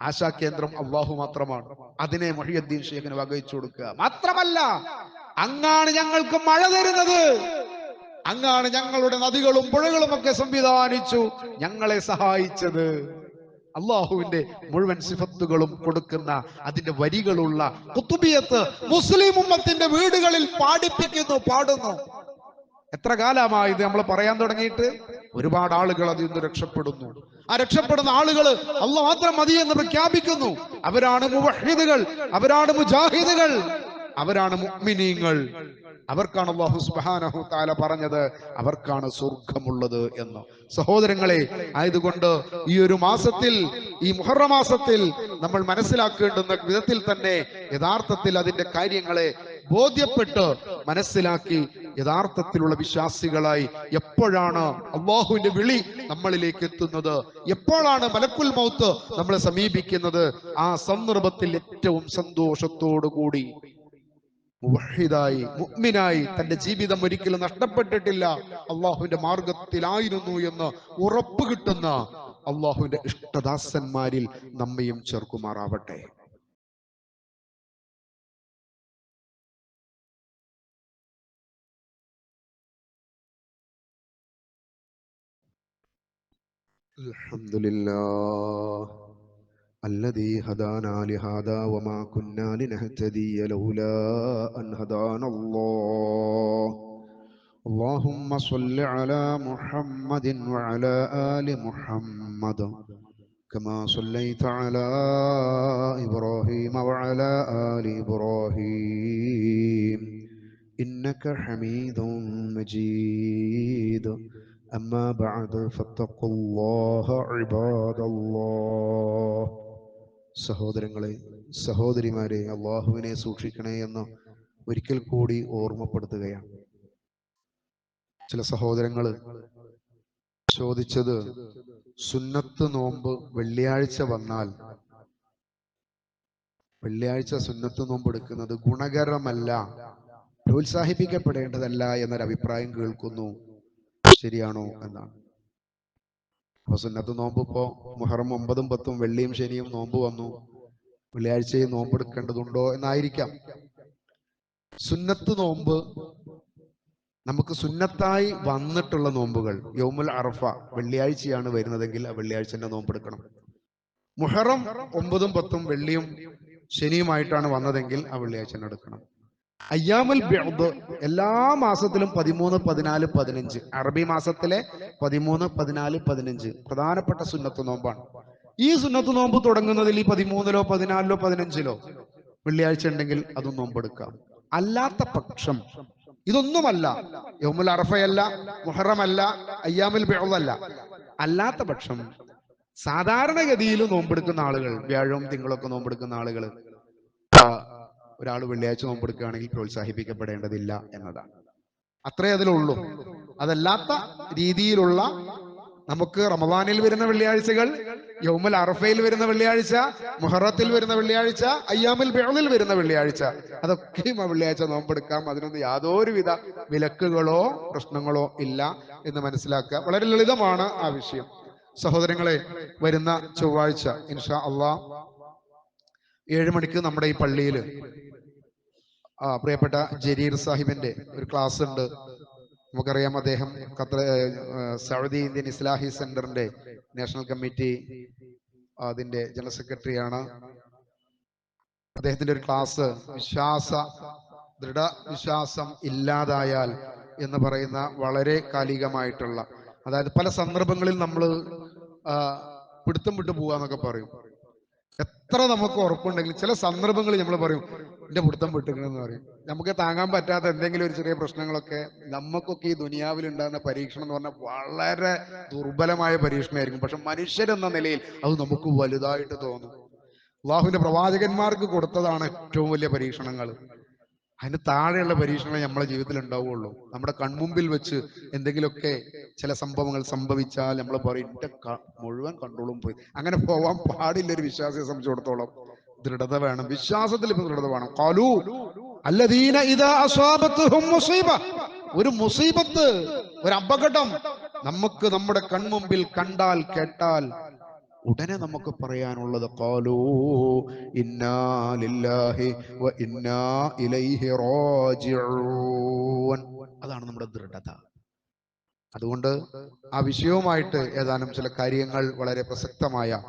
ആശാകേന്ദ്രം അള്ളാഹു മാത്രമാണ്. അതിനെ മുഹ്യിദ്ദീൻ ശൈഖിന് വകവെച്ചു കൊടുക്കുക. മാത്രമല്ല, അങ്ങാണ് ഞങ്ങൾക്ക് മഴ തരുന്നത്, അങ്ങാണ് ഞങ്ങളുടെ നദികളും പുഴകളും ഒക്കെ സംവിധാനിച്ചു ഞങ്ങളെ സഹായിച്ചത്. അള്ളാഹുവിന്റെ മുഴുവൻ സിഫത്തുകളും കൊടുക്കുന്ന, അതിന്റെ വരികളുള്ള ഖുതുബിയ്യത്ത് മുസ്ലിം ഉമ്മത്തിന്റെ വീടുകളിൽ പാടുന്നു. എത്ര കാലമായി ഇത് നമ്മൾ പറയാൻ തുടങ്ങിയിട്ട്? ഒരുപാട് ആളുകൾ അതിൽ നിന്ന് രക്ഷപ്പെടുന്നു. ആ രക്ഷപ്പെടുന്ന ആളുകൾ അല്ലാഹ് മാത്രം മതി എന്ന് പ്രഖ്യാപിക്കുന്നു. അവരാണ് മുവഹ്ഹിദുകൾ, അവരാണ് മുജാഹിദുകൾ, അവരാണ് മുഅ്മിനീങ്ങൾ. അവർക്കാണ് അല്ലാഹു സുബ്ഹാനഹു തആല പറഞ്ഞത് അവർക്കാണ് സ്വർഗ്ഗമുള്ളത് എന്ന്. സഹോദരങ്ങളെ, ആയതുകൊണ്ട് ഈ ഒരു മാസത്തിൽ, ഈ മുഹറം മാസത്തിൽ നമ്മൾ മനസ്സിലാക്കേണ്ടുന്ന വിധത്തിൽ തന്നെ യഥാർത്ഥത്തിൽ അതിന്റെ കാര്യങ്ങളെ ബോധ്യപ്പെട്ട് മനസ്സിലാക്കി യഥാർത്ഥത്തിലുള്ള വിശ്വാസികളായി എപ്പോഴാണ് അല്ലാഹുവിന്റെ വിളി നമ്മളിലേക്ക് എത്തുന്നത്, എപ്പോഴാണ് മലക്കുൽ മൗത്ത് നമ്മളെ സമീപിക്കുന്നത്, ആ സന്ദർഭത്തിൽ ഏറ്റവും സന്തോഷത്തോടു കൂടി മുവഹ്ഹിദായി, മുഅ്മിനായി, തന്റെ ജീവിതം ഒരിക്കലും നഷ്ടപ്പെട്ടിട്ടില്ല, അള്ളാഹുവിന്റെ മാർഗത്തിലായിരുന്നു എന്ന് ഉറപ്പ് കിട്ടുന്ന അള്ളാഹുവിന്റെ ഇഷ്ടദാസന്മാരിൽ നമ്മയും ചേർക്കുമാറാവട്ടെ. അൽഹംദുലില്ലാഹ് الذي هدانا لهذا وما كنا لنهتدي لولا أن هدانا الله. اللهم صل على محمد وعلى آل محمد كما صليت على إبراهيم وعلى آل إبراهيم إنك حميد مجيد. أما بعد فاتقوا الله عباد الله. സഹോദരങ്ങളെ, സഹോദരിമാരെ, അള്ളാഹുവിനെ സൂക്ഷിക്കണേ എന്ന് ഒരിക്കൽ കൂടി ഓർമ്മപ്പെടുത്തുകയാണ്. ചില സഹോദരങ്ങൾ ചോദിച്ചത്, സുന്നത്ത് നോമ്പ് വെള്ളിയാഴ്ച വന്നാൽ വെള്ളിയാഴ്ച സുന്നത്ത് നോമ്പ് എടുക്കുന്നത് ഗുണകരമല്ല, പ്രോത്സാഹിപ്പിക്കപ്പെടേണ്ടതല്ല എന്നൊരു അഭിപ്രായം കേൾക്കുന്നു. ശരിയാണോ എന്നാണ്. അപ്പൊ സുന്നത്ത് നോമ്പ് ഇപ്പോ മുഹറം 9ഉം 10ഉം വെള്ളിയും ശനിയും നോമ്പ് വന്നു, വെള്ളിയാഴ്ചയും നോമ്പെടുക്കേണ്ടതുണ്ടോ എന്നായിരിക്കാം. സുന്നത്ത് നോമ്പ് നമുക്ക് സുന്നത്തായി വന്നിട്ടുള്ള നോമ്പുകൾ, യൗമുൽ അറഫ വെള്ളിയാഴ്ചയാണ് വരുന്നതെങ്കിൽ ആ വെള്ളിയാഴ്ചന്റെ നോമ്പെടുക്കണം. മുഹറം 9ഉം 10ഉം വെള്ളിയും ശനിയുമായിട്ടാണ് വന്നതെങ്കിൽ ആ വെള്ളിയാഴ്ച എടുക്കണം. അയ്യാമുൽ ബിഅദ് എല്ലാ മാസത്തിലും 13, 14, 15, അറബി മാസത്തിലെ 13, 14, 15 പ്രധാനപ്പെട്ട സുന്നത്ത് നോമ്പാണ്. ഈ സുന്നത്ത് നോമ്പ് തുടങ്ങുന്നതിൽ ഈ 13ലോ 14ലോ 15ലോ വെള്ളിയാഴ്ച ഉണ്ടെങ്കിൽ അതും നോമ്പെടുക്കാം. അല്ലാത്ത പക്ഷം ഇതൊന്നുമല്ല, യൗമുൽ അറഫയല്ല, മുഹറമല്ല, അയ്യാമുൽ ബിഅദ് അല്ല, അല്ലാത്ത പക്ഷം സാധാരണഗതിയിൽ നോമ്പെടുക്കുന്ന ആളുകൾ, വ്യാഴവും തിങ്കളൊക്കെ നോമ്പെടുക്കുന്ന ആളുകൾ ഒരാൾ വെള്ളിയാഴ്ച നോമ്പെടുക്കുകയാണെങ്കിൽ പ്രോത്സാഹിപ്പിക്കപ്പെടേണ്ടതില്ല എന്നതാണ്. അത്രേ അതിലുള്ളൂ. അതല്ലാത്ത രീതിയിലുള്ള, നമുക്ക് റമദാനിൽ വരുന്ന വെള്ളിയാഴ്ചകൾ, യൗമുൽ അറഫയിൽ വരുന്ന വെള്ളിയാഴ്ച, മുഹറത്തിൽ വരുന്ന വെള്ളിയാഴ്ച, അയ്യാമുൽ ബിഅദിൽ വരുന്ന വെള്ളിയാഴ്ച, അതൊക്കെയും ആ വെള്ളിയാഴ്ച നോമ്പെടുക്കാം. അതിനൊന്നും യാതൊരുവിധ വിലക്കുകളോ പ്രശ്നങ്ങളോ ഇല്ല എന്ന് മനസ്സിലാക്കുക. വളരെ ലളിതമാണ് ആ വിഷയം. സഹോദരങ്ങളെ, വരുന്ന ചൊവ്വാഴ്ച ഇൻഷാ അള്ളാഹ് 7 മണിക്ക് നമ്മുടെ ഈ പള്ളിയിൽ പ്രിയപ്പെട്ട ജരീർ സാഹിബിന്റെ ഒരു ക്ലാസ് ഉണ്ട്. നമുക്കറിയാം, അദ്ദേഹം സൗദി ഇന്ത്യൻ ഇസ്ലാഹി സെന്ററിന്റെ നാഷണൽ കമ്മിറ്റി അതിന്റെ ജനറൽ സെക്രട്ടറിയാണ്. അദ്ദേഹത്തിന്റെ ഒരു ക്ലാസ് ദൃഢവിശ്വാസം ഇല്ലാതായാൽ എന്ന് പറയുന്ന വളരെ കാലികമായിട്ടുള്ള, അതായത് പല സന്ദർഭങ്ങളിൽ നമ്മൾ പിടുത്തം വിട്ടു പോവാന്നൊക്കെ പറയും. എത്ര നമുക്ക് ഉറപ്പുണ്ടെങ്കിലും ചില സന്ദർഭങ്ങളിൽ നമ്മൾ പറയും എന്റെ പിടുത്തം വിട്ടുകണെന്ന് പറയും. നമുക്ക് താങ്ങാൻ പറ്റാത്ത എന്തെങ്കിലും ഒരു ചെറിയ പ്രശ്നങ്ങളൊക്കെ, നമുക്കൊക്കെ ഈ ദുനിയാവിൽ ഉണ്ടാകുന്ന പരീക്ഷണം എന്ന് പറഞ്ഞാൽ വളരെ ദുർബലമായ പരീക്ഷണമായിരിക്കും. പക്ഷെ മനുഷ്യരെന്ന നിലയിൽ അത് നമുക്ക് വലുതായിട്ട് തോന്നും. അള്ളാഹുവിന്റെ പ്രവാചകന്മാർക്ക് കൊടുത്തതാണ് ഏറ്റവും വലിയ പരീക്ഷണങ്ങൾ. അതിന് താഴെയുള്ള പരീക്ഷണങ്ങൾ നമ്മുടെ ജീവിതത്തിൽ ഉണ്ടാവുകയുള്ളൂ. നമ്മുടെ കൺമുമ്പിൽ വെച്ച് എന്തെങ്കിലുമൊക്കെ ചില സംഭവങ്ങൾ സംഭവിച്ചാൽ നമ്മൾ പറയും എന്റെ മുഴുവൻ കൺട്രോളും പോയി. അങ്ങനെ പോവാൻ പാടില്ല. ഒരു വിശ്വാസിയെ സംബന്ധിച്ചിടത്തോളം ദൃഢത വേണം, വിശ്വാസത്തിൽ ദൃഢത വേണം. ഖാലൂ അല്ലദീന ഇദാ അസ്വാബത്തുഹും മുസീബ, ഒരു മുസീബത്ത്, ഒരു അപകടം നമുക്ക് നമ്മുടെ കൺമുമ്പിൽ കണ്ടാൽ കേട്ടാൽ ഉടനെ നമുക്ക് പറയാനുള്ളത് ഖാലൂ ഇന്നാ ലില്ലാഹി വ ഇന്നാ ഇലൈഹി റാജിഊൻ. അതാണ് നമ്മുടെ ദൃഢത. അതുകൊണ്ട് ആ വിഷയവുമായിട്ട് ഏതാനും ചില കാര്യങ്ങൾ വളരെ പ്രസക്തമായ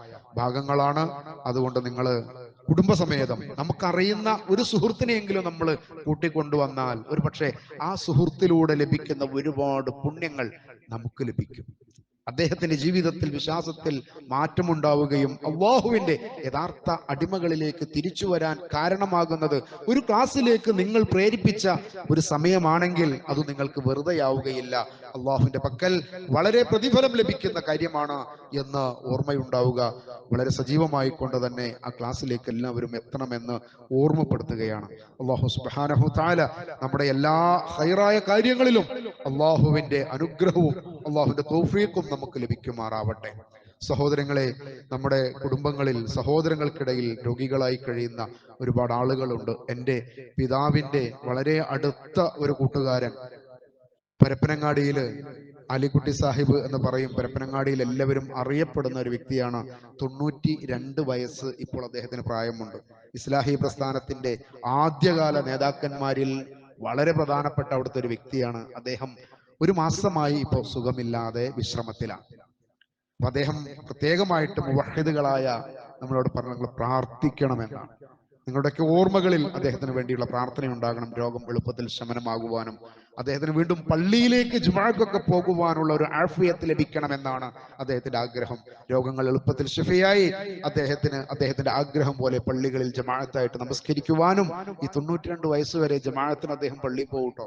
ഭാഗങ്ങളാണ്. അതുകൊണ്ട് നിങ്ങൾ കുടുംബസമേതം, നമുക്കറിയുന്ന ഒരു സുഹൃത്തിനെയെങ്കിലും നമ്മൾ കൂട്ടിക്കൊണ്ടുവന്നാൽ ഒരു പക്ഷേ ആ സുഹൃത്തിലൂടെ ലഭിക്കുന്ന ഒരുപാട് പുണ്യങ്ങൾ നമുക്ക് ലഭിക്കും. അദ്ദേഹത്തിന്റെ ജീവിതത്തിൽ വിശ്വാസത്തിൽ മാറ്റമുണ്ടാവുകയും അല്ലാഹുവിന്റെ യഥാർത്ഥ അടിമകളിലേക്ക് തിരിച്ചു വരാൻ കാരണമാകുന്നത് ഒരു ക്ലാസ്സിലേക്ക് നിങ്ങൾ പ്രേരിപ്പിച്ച ഒരു സമയമാണെങ്കിൽ അത് നിങ്ങൾക്ക് വെറുതെയാവുകയില്ല. അല്ലാഹുവിന്റെ പക്കൽ വളരെ പ്രതിഫലം ലഭിക്കുന്ന കാര്യമാണ് എന്ന് ഓർമ്മയുണ്ടാവുക. വളരെ സജീവമായി കൊണ്ട് തന്നെ ആ ക്ലാസ്സിലേക്ക് എല്ലാവരും എത്തണമെന്ന് ഓർമ്മപ്പെടുത്തുകയാണ്. അല്ലാഹു സുബ്ഹാനഹു തആല നമ്മുടെ എല്ലാ ഖൈറായ കാര്യങ്ങളിലും അല്ലാഹുവിന്റെ അനുഗ്രഹവും അല്ലാഹുവിന്റെ തൗഫീഖും നമുക്ക് ലഭിക്കുമാറാവട്ടെ. സഹോദരങ്ങളെ, നമ്മുടെ കുടുംബങ്ങളിൽ സഹോദരങ്ങൾക്കിടയിൽ രോഗികളായി കഴിയുന്ന ഒരുപാട് ആളുകളുണ്ട്. എൻ്റെ പിതാവിന്റെ വളരെ അടുത്ത ഒരു കൂട്ടുകാരൻ പരപ്പനങ്ങാടിയിൽ അലിക്കുട്ടി സാഹിബ് എന്ന് പറയും. പരപ്പനങ്ങാടിയിൽ എല്ലാവരും അറിയപ്പെടുന്ന ഒരു വ്യക്തിയാണ്. 92 വയസ്സ് ഇപ്പോൾ അദ്ദേഹത്തിന് പ്രായമുണ്ട്. ഇസ്ലാഹി പ്രസ്ഥാനത്തിന്റെ ആദ്യകാല നേതാക്കന്മാരിൽ വളരെ പ്രധാനപ്പെട്ട അവിടുത്തെ ഒരു വ്യക്തിയാണ്. അദ്ദേഹം 1 മാസമായി ഇപ്പോൾ സുഖമില്ലാതെ വിശ്രമത്തിലാണ്. അപ്പൊ അദ്ദേഹം പ്രത്യേകമായിട്ട് മുവഹിദുകളായ നമ്മളോട് പറഞ്ഞു നിങ്ങൾ പ്രാർത്ഥിക്കണമെന്നാണ്. നിങ്ങളുടെയൊക്കെ ഓർമ്മകളിൽ അദ്ദേഹത്തിന് വേണ്ടിയുള്ള പ്രാർത്ഥന ഉണ്ടാകണം. രോഗം എളുപ്പത്തിൽ ശമനമാകുവാനും അദ്ദേഹത്തിന് വീണ്ടും പള്ളിയിലേക്ക് ജുമുഅക്കൊക്കെ പോകുവാനുള്ള ഒരു ആഫിയത്ത് ലഭിക്കണമെന്നാണ് അദ്ദേഹത്തിന്റെ ആഗ്രഹം. രോഗങ്ങൾ എളുപ്പത്തിൽ ശിഫയായി അദ്ദേഹത്തിന്റെ ആഗ്രഹം പോലെ പള്ളികളിൽ ജമാഅത്തായിട്ട് നമസ്കരിക്കുവാനും, ഈ 92 വയസ്സ് വരെ ജമാഅത്തിന് അദ്ദേഹം പള്ളിയിൽ പോകട്ടോ,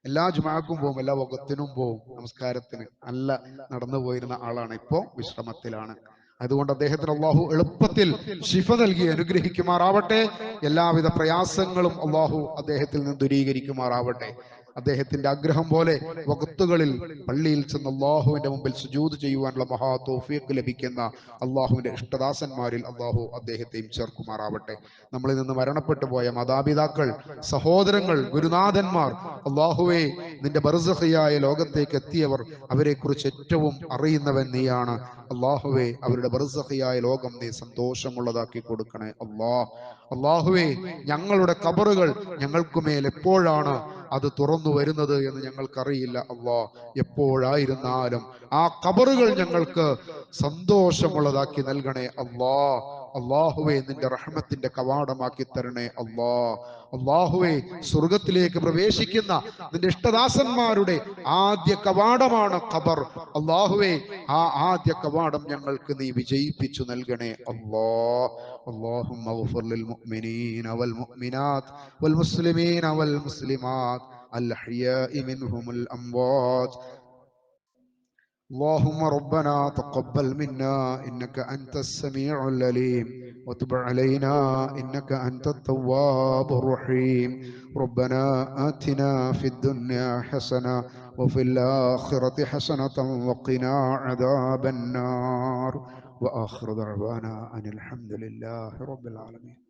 എല്ലാ ജുമാഅക്കും പോകും, എല്ലാ വഖത്തിനും പോകും, നമസ്കാരത്തിന് നല്ല നടന്നു പോയിരുന്ന ആളാണ്. ഇപ്പോ വിശ്രമത്തിലാണ്. അതുകൊണ്ട് അദ്ദേഹത്തിന് അള്ളാഹു എളുപ്പത്തിൽ ശിഫ നൽകി അനുഗ്രഹിക്കുമാറാവട്ടെ. എല്ലാവിധ പ്രയാസങ്ങളും അള്ളാഹു അദ്ദേഹത്തിൽ നിന്ന് ദൂരീകരിക്കുമാറാവട്ടെ. അദ്ദേഹത്തിന്റെ ആഗ്രഹം പോലെ വഖത്തുകളിൽ പള്ളിയിൽ ചെന്ന് അള്ളാഹുവിന്റെ മുമ്പിൽ സുജൂദ് ചെയ്യുവാനുള്ള മഹാ തൗഫീഖ് ലഭിക്കുന്ന അള്ളാഹുവിന്റെ ഇഷ്ടദാസന്മാരിൽ അള്ളാഹു അദ്ദേഹത്തെയും ചേർക്കുമാറാവട്ടെ. നമ്മളിൽ നിന്ന് മരണപ്പെട്ടു പോയ മാതാപിതാക്കൾ, സഹോദരങ്ങൾ, ഗുരുനാഥന്മാർ, അള്ളാഹുവേ നിന്റെ ബർസഖിയായ ലോകത്തേക്ക് എത്തിയവർ, അവരെ കുറിച്ച് ഏറ്റവും അറിയുന്നവൻ നീയാണ്. അള്ളാഹുവേ അവരുടെ ബർസഖിയായ ലോകം നീ സന്തോഷമുള്ളതാക്കി കൊടുക്കണേ അള്ളാഹുവേ ഞങ്ങളുടെ ഖബറുകൾ ഞങ്ങൾക്കുമേൽ എപ്പോഴാണ് അത് തുറന്നു വരുന്നത് എന്ന് ഞങ്ങൾക്കറിയില്ല. എപ്പോഴായിരുന്നാലും ആ ഖബറുകൾ ഞങ്ങൾക്ക് സന്തോഷമുള്ളതാക്കി നൽകണേ അള്ളാഹുവേ നിന്റെ റഹ്മത്തിന്റെ കവാടമാക്കി തരണേ അള്ളാഹുവേ സ്വർഗത്തിലേക്ക് പ്രവേശിക്കുന്ന നിന്റെ ഇഷ്ടദാസന്മാരുടെ ആദ്യ കവാടമാണ് ഖബർ. അള്ളാഹുവേ ആ ആദ്യ കവാടം ഞങ്ങൾക്ക് നീ വിജയിപ്പിച്ചു നൽകണേ اللهم اغفر للمؤمنين والمؤمنات والمسلمين والمسلمات الأحياء منهم الأموات. اللهم ربنا تقبل منا إنك أنت السميع العليم وتب علينا إنك أنت التواب الرحيم. ربنا آتنا في الدنيا حسنة وفي الآخرة حسنة وقنا عذاب النار. وآخر دعوانا أن الحمد لله رب العالمين.